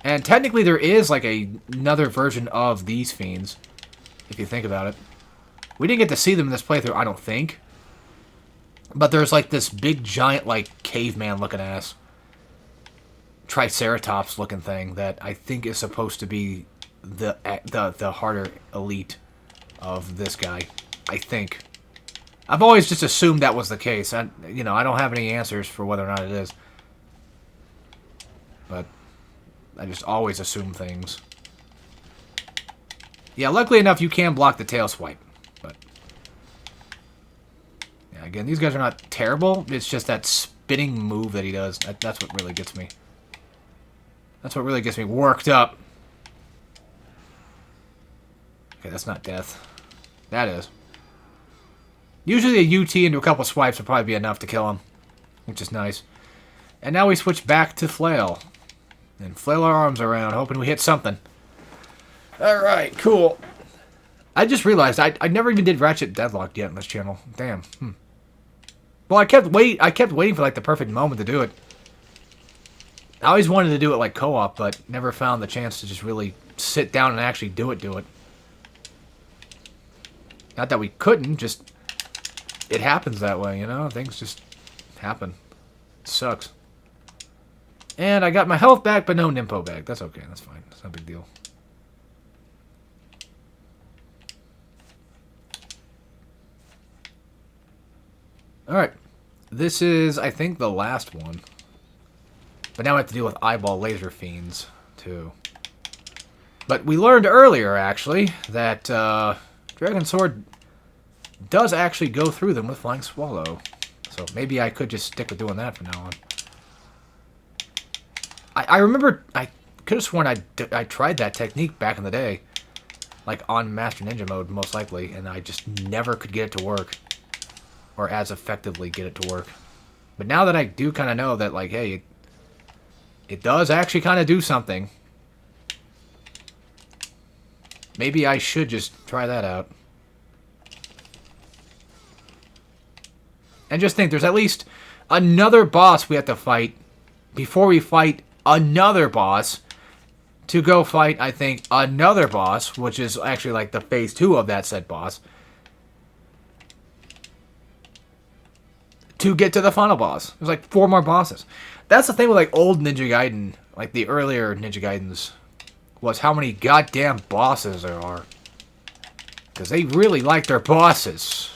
Speaker 1: And technically there is like another version of these fiends, if you think about it. We didn't get to see them in this playthrough, I don't think. But there's like this big giant like caveman looking ass Triceratops looking thing that I think is supposed to be the harder elite of this guy. I think. I've always just assumed that was the case. I don't have any answers for whether or not it is. But I just always assume things. Yeah, luckily enough you can block the tail swipe. But yeah, again, these guys are not terrible. It's just that spinning move that he does. That's what really gets me. That's what really gets me worked up. Okay, that's not death. That is. Usually a UT into a couple swipes would probably be enough to kill him, which is nice. And now we switch back to flail. And flail our arms around, hoping we hit something. Alright, cool. I just realized I never even did Ratchet Deadlock yet on this channel. Damn. Well, I kept waiting for like the perfect moment to do it. I always wanted to do it like co-op, but never found the chance to just really sit down and actually do it. Not that we couldn't, just it happens that way, you know? Things just happen. It sucks. And I got my health back, but no Nimpo back. That's okay, that's fine. It's no big deal. Alright. This is, I think, the last one. But now I have to deal with eyeball laser fiends, too. But we learned earlier, actually, that Dragon Sword does actually go through them with Flying Swallow. So maybe I could just stick with doing that from now on. I remember, I could have sworn I tried that technique back in the day. Like on Master Ninja mode, most likely. And I just never could get it to work. Or as effectively get it to work. But now that I do kind of know that, like, hey, it does actually kind of do something. Maybe I should just try that out. And just think, there's at least another boss we have to fight before we fight another boss to go fight, I think, another boss, which is actually like the phase 2 of that said boss, to get to the final boss. There's like 4 more bosses. That's the thing with like old Ninja Gaiden, like the earlier Ninja Gaidens, was how many goddamn bosses there are. Because they really like their bosses.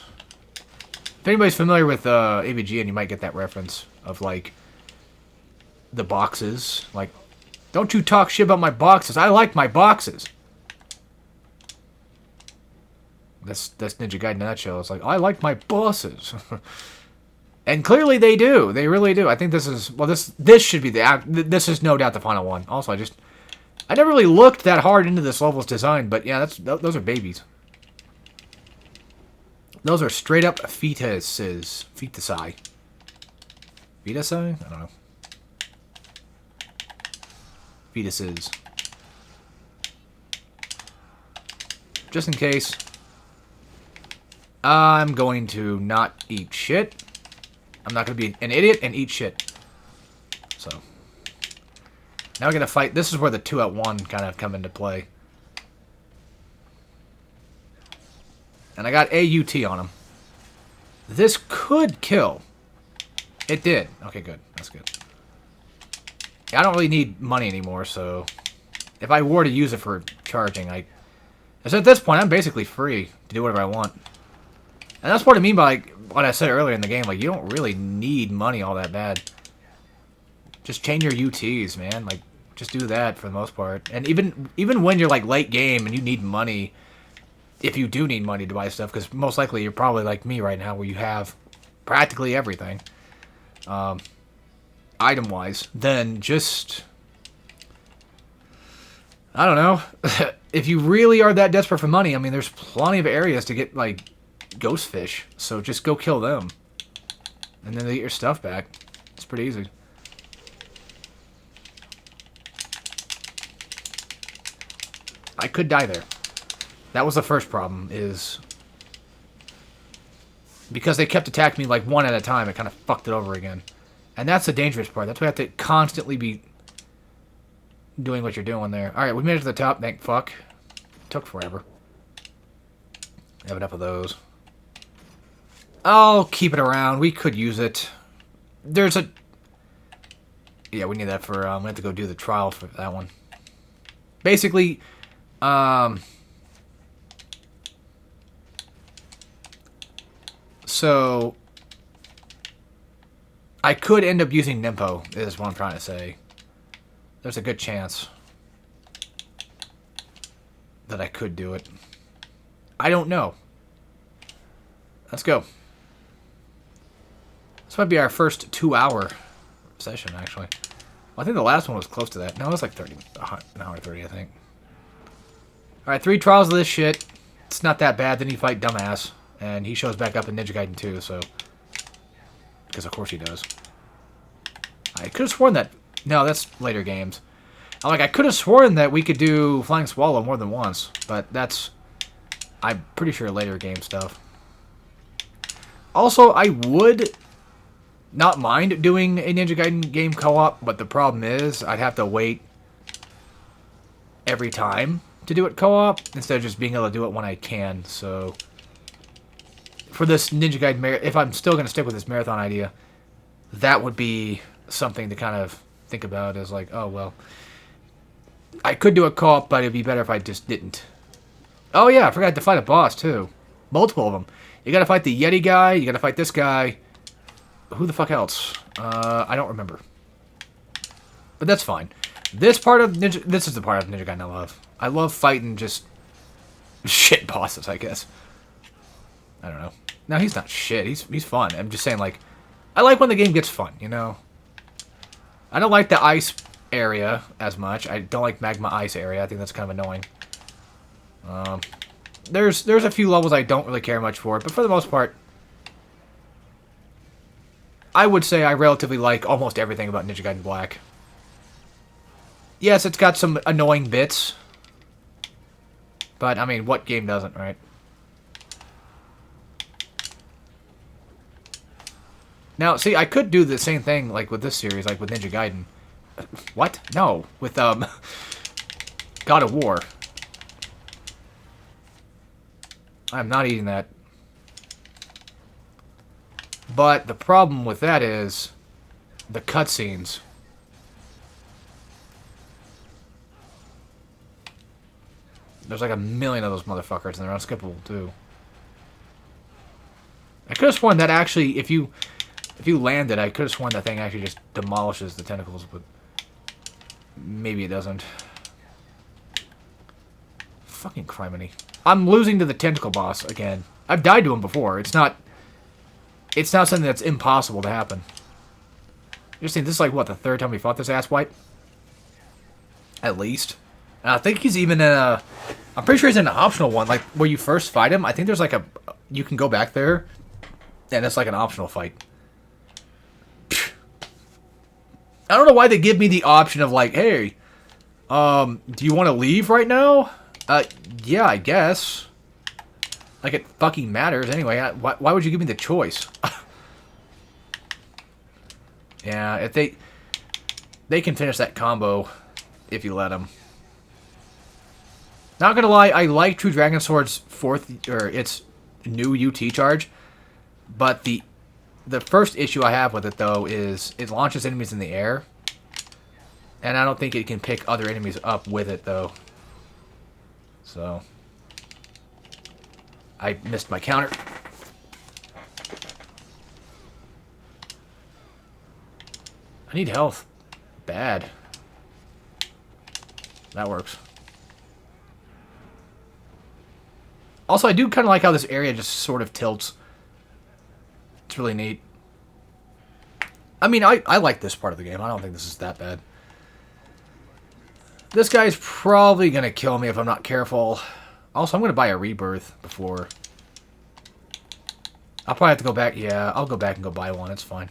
Speaker 1: If anybody's familiar with AVG, and you might get that reference of like the boxes. Like, don't you talk shit about my boxes. I like my boxes. That's Ninja Gaiden in a nutshell. It's like, I like my bosses. And clearly they do. They really do. I think this is, well, this should be this is no doubt the final one. Also, I never really looked that hard into this level's design, but yeah, those are babies. Those are straight up fetuses. Fetusi. Fetusi? I don't know. Fetuses. Just in case, I'm going to not eat shit. I'm not going to be an idiot and eat shit. So. Now we're going to fight. This is where the 2-at-1 kind of come into play. And I got AUT on him. This could kill. It did. Okay, good. That's good. Yeah, I don't really need money anymore, so if I were to use it for charging, so at this point, I'm basically free to do whatever I want. And that's what I mean by like what I said earlier in the game. Like, you don't really need money all that bad. Just chain your UTs, man. Like, just do that for the most part. And even when you're like late game and you need money, if you do need money to buy stuff, because most likely you're probably like me right now, where you have practically everything, item-wise, then just, I don't know. If you really are that desperate for money, I mean, there's plenty of areas to get like ghost fish, so just go kill them, and then they get your stuff back. It's pretty easy. I could die there. That was the first problem, is because they kept attacking me like one at a time, it kind of fucked it over again. And that's the dangerous part. That's why you have to constantly be doing what you're doing there. Alright, we made it to the top, thank fuck. Took forever. I have enough of those. I'll keep it around. We could use it. There's a... Yeah, we need that for... we have to go do the trial for that one. Basically, so I could end up using Nimpo, is what I'm trying to say. There's a good chance that I could do it. I don't know. Let's go. This might be our first 2-hour session, actually. Well, I think the last one was close to that. No, it was like 30, an hour 30, I think. Alright, 3 trials of this shit. it's not that bad. Then you fight Dumbass, and he shows back up in Ninja Gaiden 2, so... Because of course he does. I could have sworn that... No, that's later games. I could have sworn that we could do Flying Swallow more than once, but that's... I'm pretty sure later game stuff. Also, I would not mind doing a Ninja Gaiden game co-op, but the problem is I'd have to wait every time to do it co-op instead of just being able to do it when I can. So for this Ninja Gaiden, if I'm still going to stick with this marathon idea, that would be something to kind of think about as like, oh, well, I could do a co-op, but it'd be better if I just didn't. Oh, yeah, I forgot to fight a boss, too. Multiple of them. You gotta fight the Yeti guy, you gotta fight this guy. Who the fuck else? I don't remember. But that's fine. This is the part of Ninja Gaiden I love. I love fighting just shit bosses, I guess. I don't know. No, he's not shit. He's fun. I'm just saying, like, I like when the game gets fun, you know? I don't like the ice area as much. I don't like magma ice area. I think that's kind of annoying. There's a few levels I don't really care much for, but for the most part, I would say I relatively like almost everything about Ninja Gaiden Black. Yes, it's got some annoying bits, but, I mean, what game doesn't, right? Now, see, I could do the same thing, like, with this series, like with Ninja Gaiden. What? No, with, God of War. I'm not eating that. But the problem with that is the cutscenes. There's like a million of those motherfuckers, and they're unskippable too. I could have sworn that actually, if you landed, I could have sworn that thing actually just demolishes the tentacles, but maybe it doesn't. Fucking criminy. I'm losing to the tentacle boss again. I've died to him before. It's not something that's impossible to happen. You're saying this is like, what, the third time we fought this asswipe? At least. And I think he's even in a... I'm pretty sure he's in an optional one, like, where you first fight him. I think there's like a... You can go back there, and it's like an optional fight. I don't know why they give me the option of like, hey, do you want to leave right now? Yeah, I guess. Like, it fucking matters anyway. Why would you give me the choice? Yeah, if they can finish that combo if you let them. Not gonna lie, I like True Dragon Sword's its new UT charge, but the first issue I have with it though is it launches enemies in the air, and I don't think it can pick other enemies up with it though. So I missed my counter. I need health. Bad. That works. Also, I do kind of like how this area just sort of tilts. It's really neat. I mean, I like this part of the game. I don't think this is that bad. This guy's probably going to kill me if I'm not careful. Also, I'm going to buy a rebirth before. I'll probably have to go back. Yeah, I'll go back and go buy one. It's fine.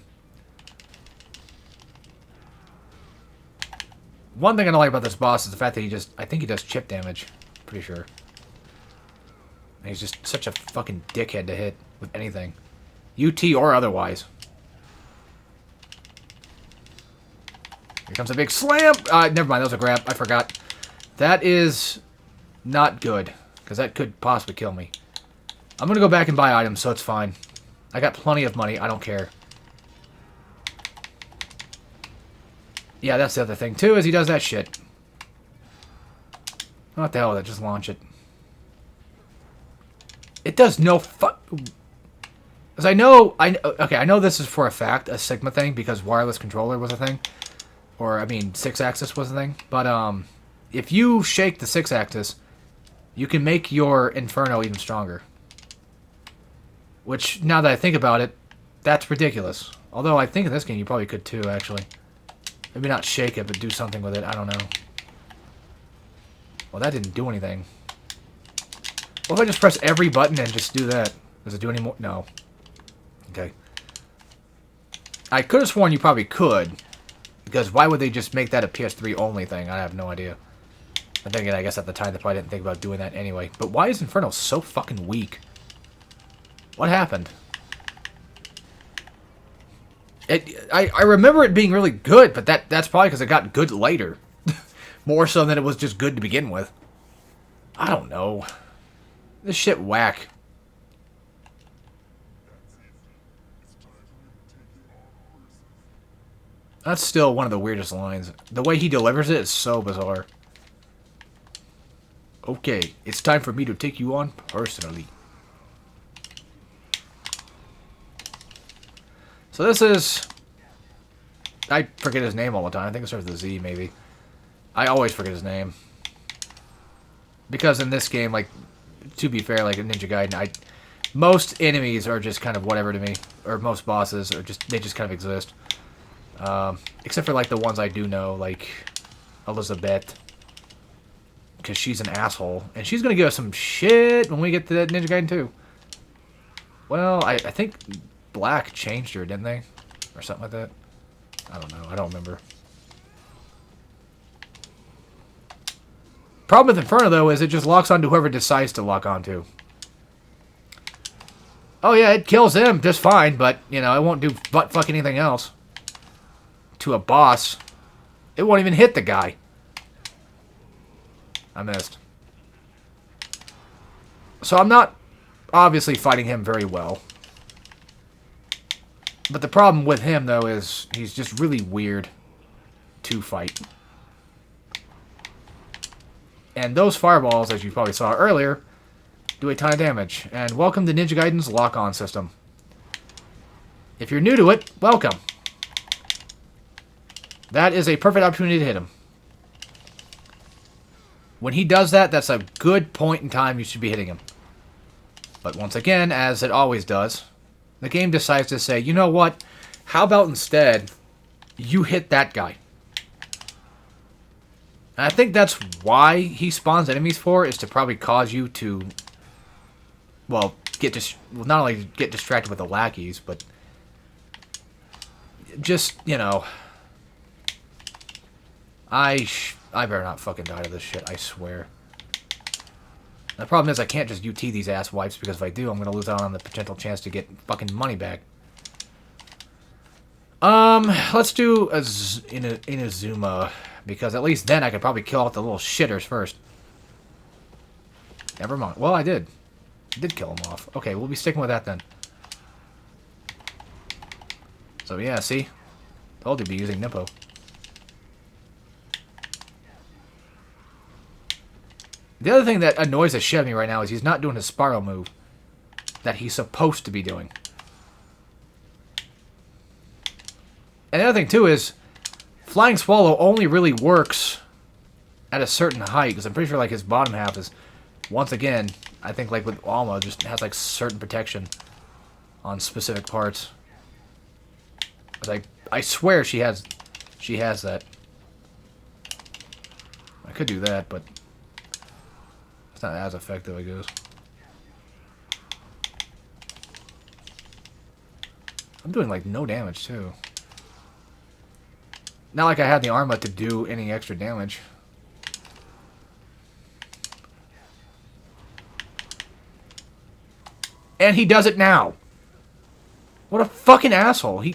Speaker 1: One thing I don't like about this boss is the fact that I think he does chip damage. Pretty sure. And he's just such a fucking dickhead to hit with anything. UT or otherwise. Here comes a big slam! Never mind, that was a grab. I forgot. That is not good. Because that could possibly kill me. I'm going to go back and buy items, so it's fine. I got plenty of money. I don't care. Yeah, that's the other thing, too, is he does that shit. What the hell with it? Just launch it. It does no fuck... Because I know this is for a fact a Sigma thing, because wireless controller was a thing. Or, I mean, 6-axis was a thing. But, if you shake the 6-axis, you can make your Inferno even stronger. Which, now that I think about it, that's ridiculous. Although, I think in this game you probably could too, actually. Maybe not shake it, but do something with it. I don't know. Well, that didn't do anything. What if I just press every button and just do that? Does it do any more? No. Okay. I could have sworn you probably could. Because why would they just make that a PS3 only thing? I have no idea. And then again, I guess at the time they probably didn't think about doing that anyway. But why is Inferno so fucking weak? What happened? I remember it being really good, but that's probably because it got good later. More so than it was just good to begin with. I don't know. This shit whack. That's still one of the weirdest lines. The way he delivers it is so bizarre. Okay, it's time for me to take you on personally. So this is... I forget his name all the time. I think it starts with a Z, maybe. I always forget his name. Because in this game, like, to be fair, like in Ninja Gaiden, most enemies are just kind of whatever to me. Or most bosses, are just they just kind of exist. Except for, like, the ones I do know, like Elizabeth. Because she's an asshole. And she's going to give us some shit when we get to Ninja Gaiden 2. Well, I think Black changed her, didn't they? Or something like that. I don't know. I don't remember. Problem with Inferno, though, is it just locks onto whoever decides to lock onto. Oh, yeah, it kills him just fine, but, you know, it won't do butt-fuck anything else. To a boss. It won't even hit the guy. I missed. So I'm not obviously fighting him very well. But the problem with him, though, is he's just really weird to fight. And those fireballs, as you probably saw earlier, do a ton of damage. And welcome to Ninja Gaiden's lock-on system. If you're new to it, welcome. That is a perfect opportunity to hit him. When he does that, that's a good point in time you should be hitting him. But once again, as it always does, the game decides to say, you know what? How about instead, you hit that guy? And I think that's why he spawns enemies for, is to probably cause you to, well, not only get distracted with the lackeys, but just, you know, I better not fucking die to this shit, I swear. The problem is I can't just UT these ass wipes, because if I do, I'm going to lose out on the potential chance to get fucking money back. Let's do Inazuma, because at least then I could probably kill off the little shitters first. Never mind. Well, I did. I did kill them off. Okay, we'll be sticking with that then. So yeah, see? Told you to be using Nippo. The other thing that annoys the shit out of me right now is he's not doing his spiral move that he's supposed to be doing. And the other thing, too, is Flying Swallow only really works at a certain height, because I'm pretty sure, like, his bottom half is, once again, I think, like, with Alma, just has, like, certain protection on specific parts. But I swear she has that. I could do that, but it's not as effective, I guess. I'm doing, like, no damage, too. Not like I had the Arma to do any extra damage. And he does it now. What a fucking asshole.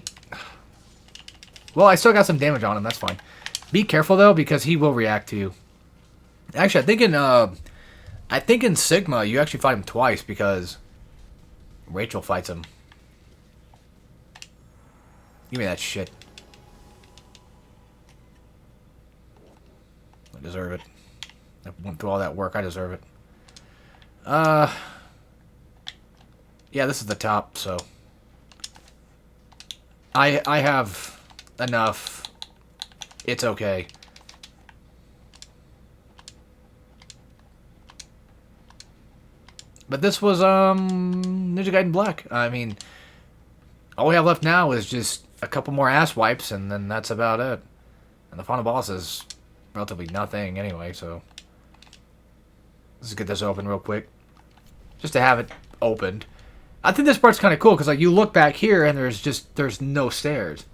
Speaker 1: Well, I still got some damage on him. That's fine. Be careful, though, because he will react to you. Actually, I think in Sigma, you actually fight him twice, because Rachel fights him. Give me that shit. I deserve it. I went through all that work. I deserve it. Yeah, this is the top, so I have enough. It's okay. But this was Ninja Gaiden Black. I mean, all we have left now is just a couple more ass wipes, and then that's about it. And the final boss is relatively nothing anyway, so let's get this open real quick. just to have it opened. I think this part's kind of cool because like you look back here and there's no stairs.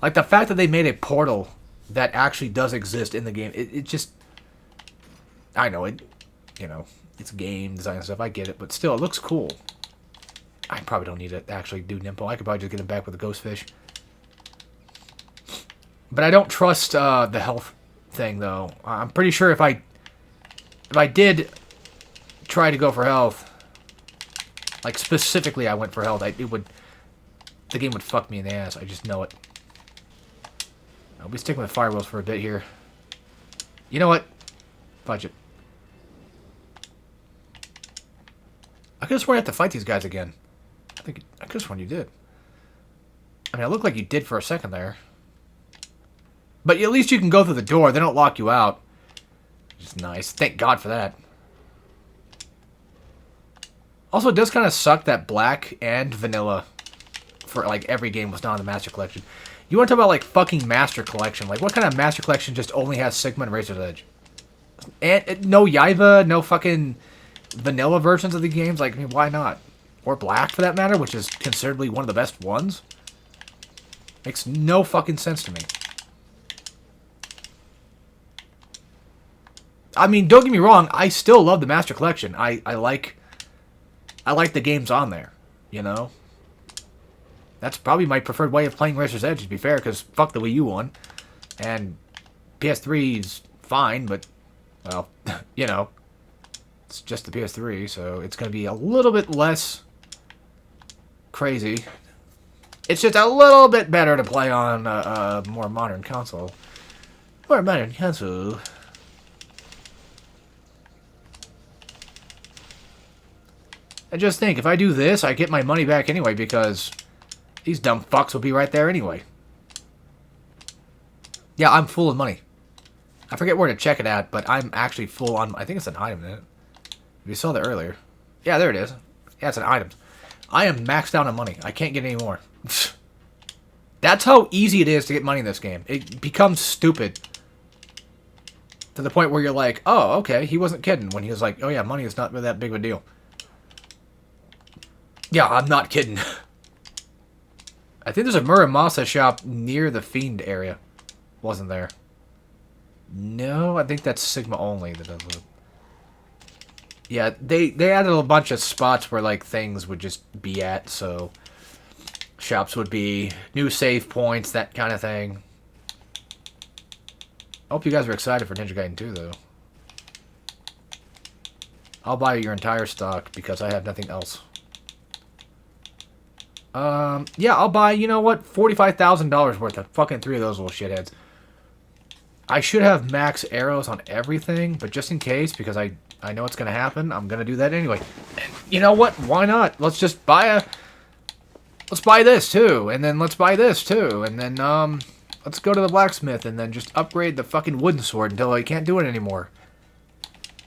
Speaker 1: Like the fact that they made a portal that actually does exist in the game, it just, I know it, you know, it's game design and stuff. I get it, but still, it looks cool. I probably don't need to actually do Nimpo. I could probably just get him back with a ghost fish. But I don't trust the health thing though. I'm pretty sure if I did try to go for health, like specifically I went for health, the game would fuck me in the ass. I just know it. I'll be sticking with firewalls for a bit here. You know what? Fudge it. I could have sworn you have to fight these guys again. I could have sworn you did. I mean, it looked like you did for a second there. But at least you can go through the door. They don't lock you out. Which is nice. Thank God for that. Also, it does kind of suck that black and vanilla for like every game was not in the Master Collection. You want to talk about like fucking Master Collection? Like what kind of Master Collection just only has Sigma and Razor's Edge? And no Yaiba, no fucking vanilla versions of the games? Like, I mean, why not? Or black for that matter, which is considerably one of the best ones? Makes no fucking sense to me. I mean, don't get me wrong, I still love the Master Collection. I like the games on there, you know? That's probably my preferred way of playing Razor's Edge, to be fair, because fuck the Wii U one. And PS3 is fine, but, well, you know, it's just the PS3, so it's going to be a little bit less crazy. It's just a little bit better to play on a more modern console. More modern console. And just think, if I do this, I get my money back anyway, because these dumb fucks will be right there anyway. Yeah, I'm full of money. I forget where to check it at, but I'm actually full on... I think it's an item in it. You saw that earlier. Yeah, there it is. Yeah, it's an item. I am maxed out on money. I can't get any more. That's how easy it is to get money in this game. It becomes stupid. To the point where you're like, oh, okay, he wasn't kidding. When he was like, oh yeah, money is not that big of a deal. Yeah, I'm not kidding. I think there's a Muramasa shop near the Fiend area. Wasn't there? No, I think that's Sigma only that does it. Yeah, they added a bunch of spots where like things would just be at, so shops would be new save points, that kind of thing. I hope you guys are excited for Ninja Gaiden 2 though. I'll buy your entire stock because I have nothing else. Yeah, I'll buy, you know what, $45,000 worth of fucking 3 of those little shitheads. I should have max arrows on everything, but just in case, because I know it's gonna happen, I'm gonna do that anyway. And you know what? Why not? Let's just buy let's buy this too, and then let's buy this too, and then let's go to the blacksmith and then just upgrade the fucking wooden sword until I can't do it anymore.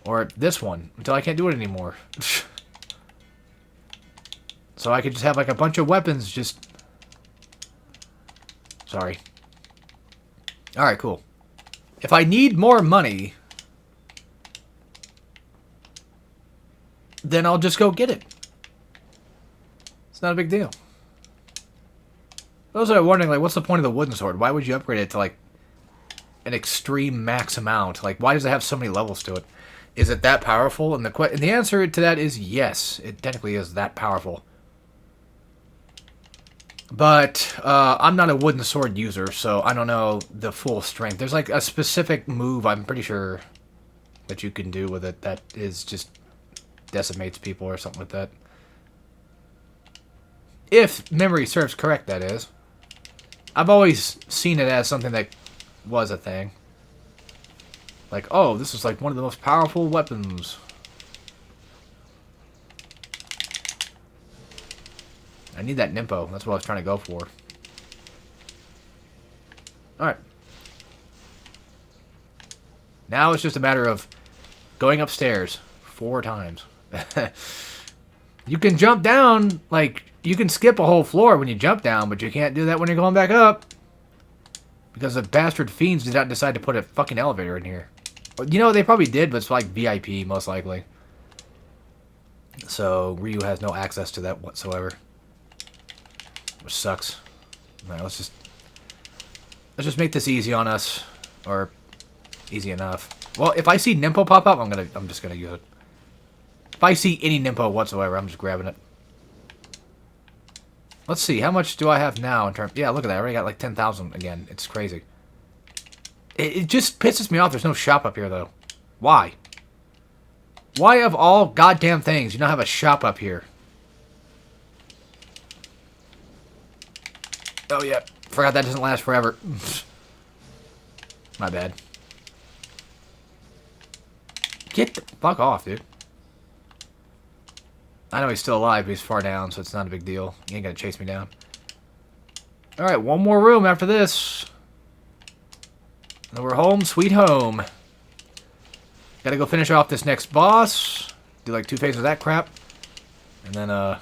Speaker 1: Or this one until I can't do it anymore. So I could just have like a bunch of weapons just... Sorry. Alright, cool. If I need more money, then I'll just go get it. It's not a big deal. Those are wondering, like, what's the point of the wooden sword? Why would you upgrade it to, like, an extreme max amount? Like, why does it have so many levels to it? Is it that powerful? And the answer to that is yes. It technically is that powerful. But I'm not a wooden sword user, so I don't know the full strength. There's like a specific move, I'm pretty sure, that you can do with it that is just decimates people or something like that. If memory serves correct, that is. I've always seen it as something that was a thing. Like, oh, this is like one of the most powerful weapons. I need that Nimpo. That's what I was trying to go for. Alright. Now it's just a matter of going upstairs 4 times. You can jump down, like, you can skip a whole floor when you jump down, but you can't do that when you're going back up. Because the bastard fiends did not decide to put a fucking elevator in here. You know, they probably did, but it's like VIP, most likely. So Ryu has no access to that whatsoever. Which sucks. Alright, let's just make this easy on us. Or easy enough. Well, if I see Nimpo pop up, I'm just gonna use it. If I see any Nimpo whatsoever, I'm just grabbing it. Let's see, how much do I have now in terms... Yeah, look at that, I already got like 10,000 again. It's crazy. It just pisses me off there's no shop up here, though. Why? Why of all goddamn things you don't have a shop up here? Oh, yeah. Forgot that doesn't last forever. My bad. Get the fuck off, dude. I know he's still alive, but he's far down, so it's not a big deal. He ain't gonna chase me down. Alright, one more room after this. And we're home, sweet home. Gotta go finish off this next boss. Do like 2 phases of that crap. And then, oh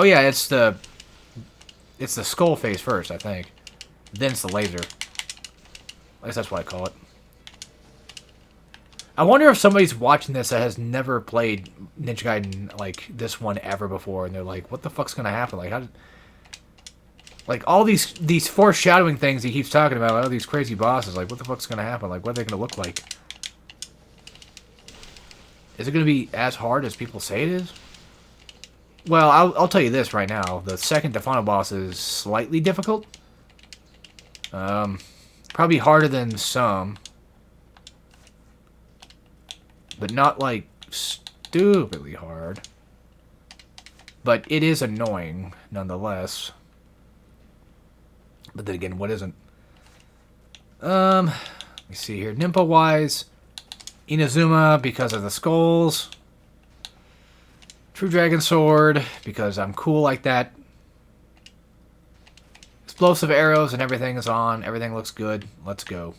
Speaker 1: yeah, it's the skull phase first, I think. Then it's the laser. At least that's what I call it. I wonder if somebody's watching this that has never played Ninja Gaiden, like, this one ever before, and they're like, what the fuck's gonna happen? Like, how did... Like, all these foreshadowing things he keeps talking about, all these crazy bosses, like, what the fuck's gonna happen? Like, what are they gonna look like? Is it gonna be as hard as people say it is? Well, I'll tell you this right now. The second to final boss is slightly difficult. Probably harder than some. But not, like, stupidly hard. But it is annoying, nonetheless. But then again, what isn't? Let me see here. Nimpo-wise, Inazuma, because of the skulls. True Dragon Sword, because I'm cool like that. Explosive arrows and everything is on. Everything looks good. Let's go.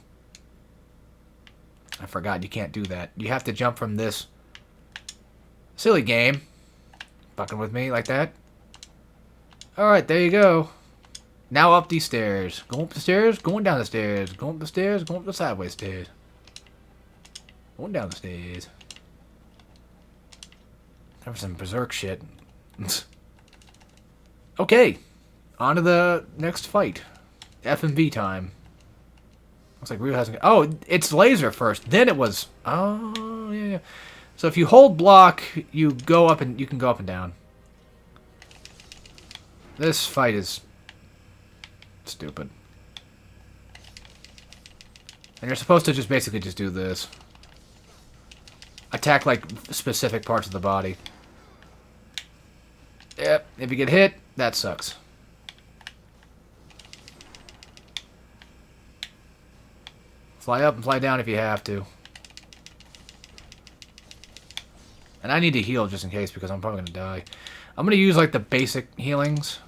Speaker 1: I forgot you can't do that. You have to jump from this silly game. Fucking with me like that. Alright, there you go. Now up these stairs. Going up the stairs, going down the stairs. Going up the stairs, going up the sideways stairs. Going down the stairs. That was some berserk shit. Okay. On to the next fight. F&V time. Looks like Ryu hasn't... Oh, it's laser first. Then it was... Oh, yeah. So if you hold block, you go up and... You can go up and down. This fight is... stupid. And you're supposed to just basically just do this. Attack, like, specific parts of the body. Yep. If you get hit, that sucks. Fly up and fly down if you have to. And I need to heal just in case because I'm probably going to die. I'm going to use like the basic healings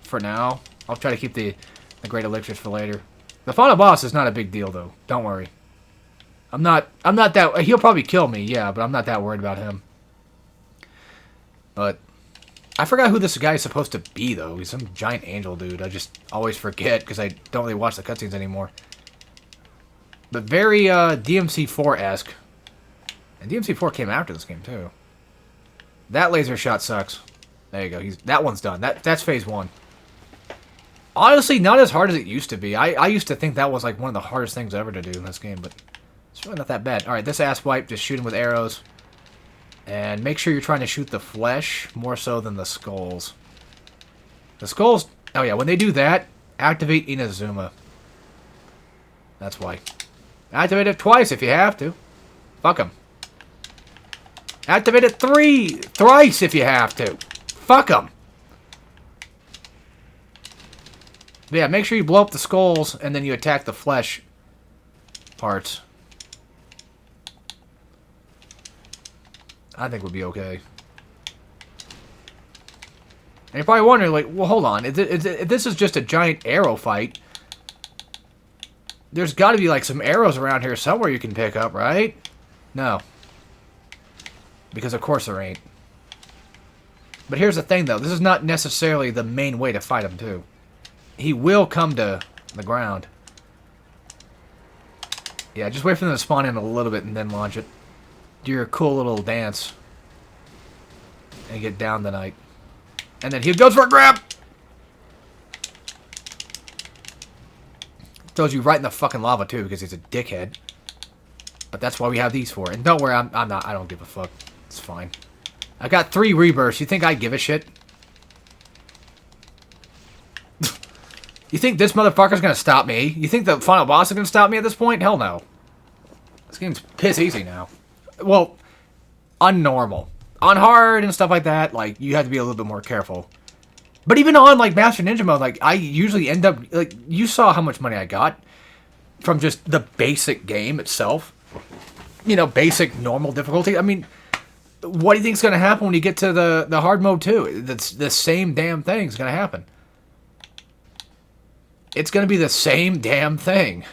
Speaker 1: for now. I'll try to keep the great elixirs for later. The final boss is not a big deal though. Don't worry. I'm not that... He'll probably kill me, yeah, but I'm not that worried about him. But I forgot who this guy is supposed to be though. He's some giant angel dude. I just always forget because I don't really watch the cutscenes anymore. But very DMC4-esque. And DMC4 came after this game, too. That laser shot sucks. There you go. That one's done. That's phase 1. Honestly, not as hard as it used to be. I used to think that was like one of the hardest things ever to do in this game, but it's really not that bad. Alright, this ass wipe, just shoot him with arrows. And make sure you're trying to shoot the flesh more so than the skulls. The skulls... Oh yeah, when they do that, activate Inazuma. That's why. Activate it twice if you have to. Fuck him. Activate it thrice if you have to. Fuck him. But yeah, make sure you blow up the skulls and then you attack the flesh parts. I think we'll be okay. And you're probably wondering, like, well, hold on. If this is just a giant arrow fight, there's got to be, like, some arrows around here somewhere you can pick up, right? No. Because, of course, there ain't. But here's the thing, though. This is not necessarily the main way to fight him, too. He will come to the ground. Yeah, just wait for them to spawn in a little bit and then launch it. do your cool little dance and get down tonight. And then he goes for a grab. Throws you right in the fucking lava too because he's a dickhead. But that's why we have these for. And don't worry, I'm not. I don't give a fuck. It's fine. I got 3 rebirths. You think I give a shit? You think this motherfucker's gonna stop me? You think the final boss is gonna stop me at this point? Hell no. This game's piss easy now. Well, on normal. On hard and stuff like that, like, you have to be a little bit more careful. But even on, like, Master Ninja mode, like, I usually end up, like, you saw how much money I got from just the basic game itself. You know, basic, normal difficulty. I mean, what do you think's gonna happen when you get to the hard mode, too? That's the same damn thing's gonna happen. It's gonna be the same damn thing.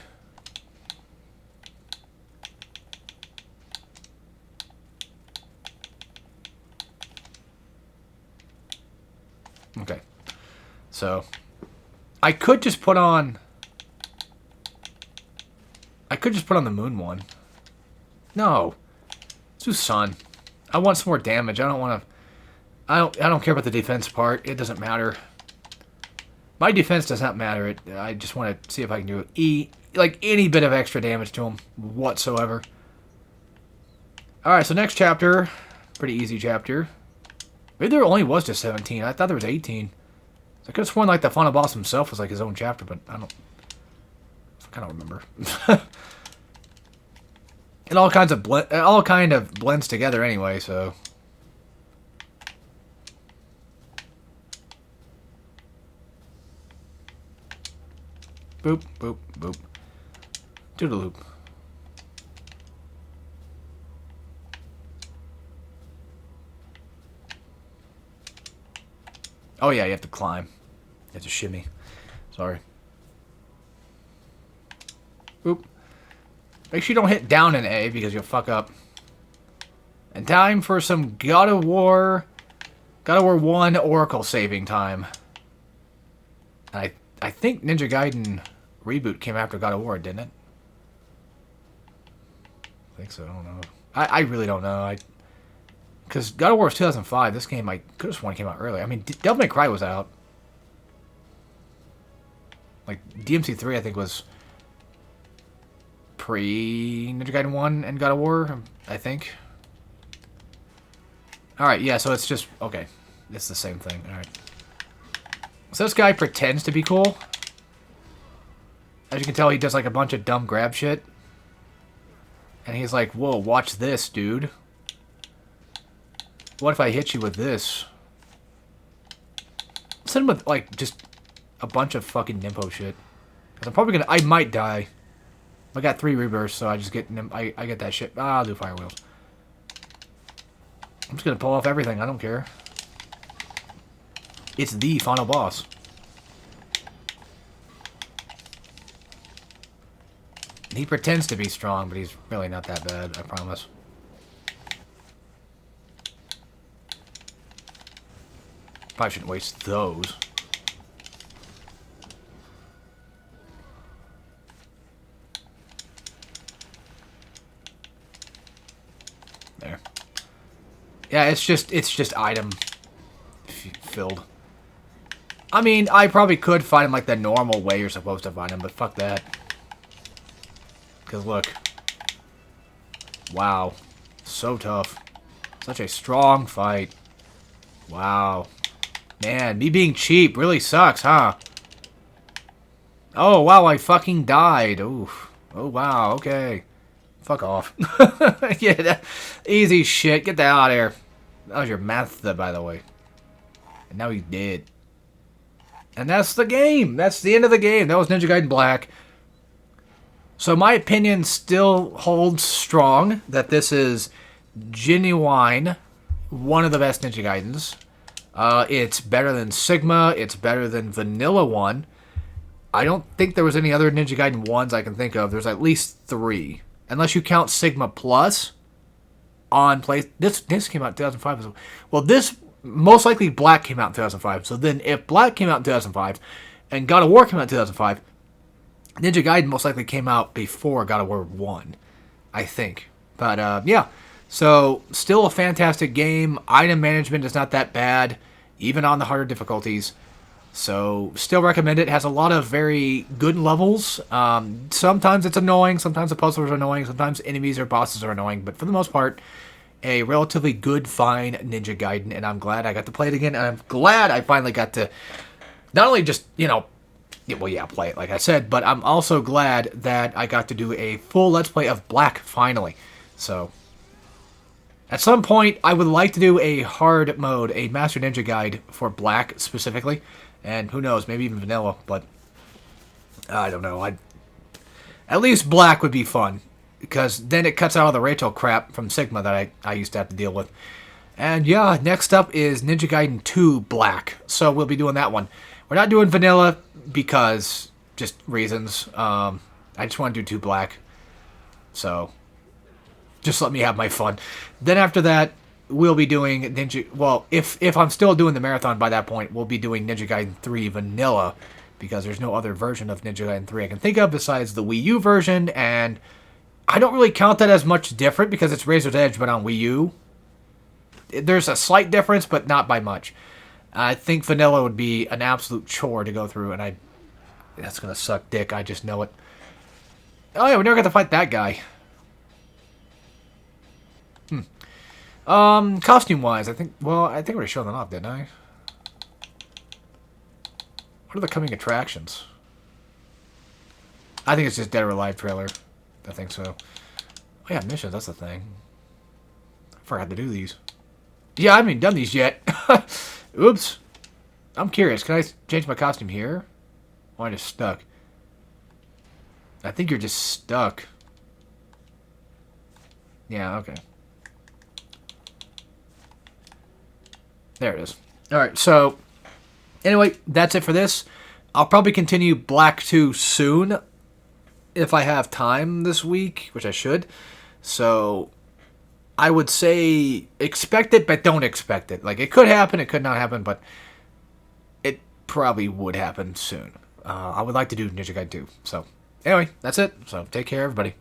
Speaker 1: Okay. So, I could just put on... the moon one. No. Let's do sun. I want some more damage. I don't want to... I don't care about the defense part. It doesn't matter. My defense does not matter. I just want to see if I can do like any bit of extra damage to him whatsoever. Alright, so next chapter. Pretty easy chapter. Maybe there only was just 17. I thought there was 18. I could have sworn like the final boss himself was like his own chapter, but I don't remember. It all kind of blends together anyway, so. Boop, boop, boop. Do the loop. Oh yeah, you have to climb. You have to shimmy. Sorry. Boop. Make sure you don't hit down in A because you'll fuck up. And time for some God of War 1 Oracle saving time. And I think Ninja Gaiden reboot came after God of War, didn't it? I think so. I don't know. I really don't know. Because God of War was 2005. This game, I could have sworn it came out early. I mean, Devil May Cry was out. Like, DMC3, I think, was pre-Ninja Gaiden 1 and God of War, I think. Alright, yeah, so it's just... Okay. It's the same thing. Alright. So this guy pretends to be cool. As you can tell, he does, like, a bunch of dumb grab shit. And he's like, whoa, watch this, dude. What if I hit you with this? Send him with, like, just a bunch of fucking Nimpo shit. Because I'm probably gonna... I might die. I got 3 rebirths, so I just get... I get that shit. Ah, I'll do Fire Wheels. I'm just gonna pull off everything. I don't care. It's the final boss. He pretends to be strong, but he's really not that bad, I promise. Probably shouldn't waste those. There. Yeah, it's just item filled. I mean, I probably could find him like the normal way you're supposed to find him, but fuck that. Because look. Wow. So tough. Such a strong fight. Wow. Man, me being cheap really sucks, huh? Oh, wow, I fucking died. Oof. Oh, wow, okay. Fuck off. Yeah, easy shit. Get that out of here. That was your method, by the way. And now he's dead. And that's the game. That's the end of the game. That was Ninja Gaiden Black. So my opinion still holds strong that this is genuine one of the best Ninja Gaidens. It's better than Sigma. It's better than Vanilla 1. I don't think there was any other Ninja Gaiden 1s I can think of. There's at least 3. Unless you count Sigma Plus on play. This came out in 2005 as well. Well, this most likely Black came out in 2005. So then if Black came out in 2005 and God of War came out in 2005, Ninja Gaiden most likely came out before God of War 1, I think. But, yeah. So, still a fantastic game. Item management is not that bad, even on the harder difficulties. So, still recommend it. Has a lot of very good levels. Sometimes it's annoying. Sometimes the puzzles are annoying. Sometimes enemies or bosses are annoying. But for the most part, a relatively good, fine Ninja Gaiden. And I'm glad I got to play it again. And I'm glad I finally got to not only just, well, yeah, play it, like I said, but I'm also glad that I got to do a full Let's Play of Black finally. So, at some point, I would like to do a hard mode, a Master Ninja Guide for Black specifically. And who knows, maybe even Vanilla, but I don't know. At least Black would be fun, because then it cuts out all the Rachel crap from Sigma that I used to have to deal with. And yeah, next up is Ninja Gaiden 2 Black, so we'll be doing that one. We're not doing Vanilla because just reasons. I just want to do 2 Black, so just let me have my fun. Then after that, we'll be doing Ninja... Well, if I'm still doing the marathon by that point, we'll be doing Ninja Gaiden 3 Vanilla, because there's no other version of Ninja Gaiden 3 I can think of besides the Wii U version, and I don't really count that as much different because it's Razor's Edge, but on Wii U. There's a slight difference, but not by much. I think Vanilla would be an absolute chore to go through, and that's going to suck dick, I just know it. Oh yeah, we never got to fight that guy. Costume-wise, I think we already showed them off, didn't I? What are the coming attractions? I think it's just Dead or Alive trailer. I think so. Oh yeah, missions, that's the thing. I forgot to do these. Yeah, I haven't even done these yet. Oops. I'm curious, can I change my costume here? Or am I just stuck? I think you're just stuck. Yeah, okay. There it is. Alright, so anyway, that's it for this. I'll probably continue Black 2 soon if I have time this week, which I should. So I would say expect it, but don't expect it. Like, it could happen, it could not happen, but it probably would happen soon. I would like to do Ninja Gaiden 2. So anyway, that's it. So take care, everybody.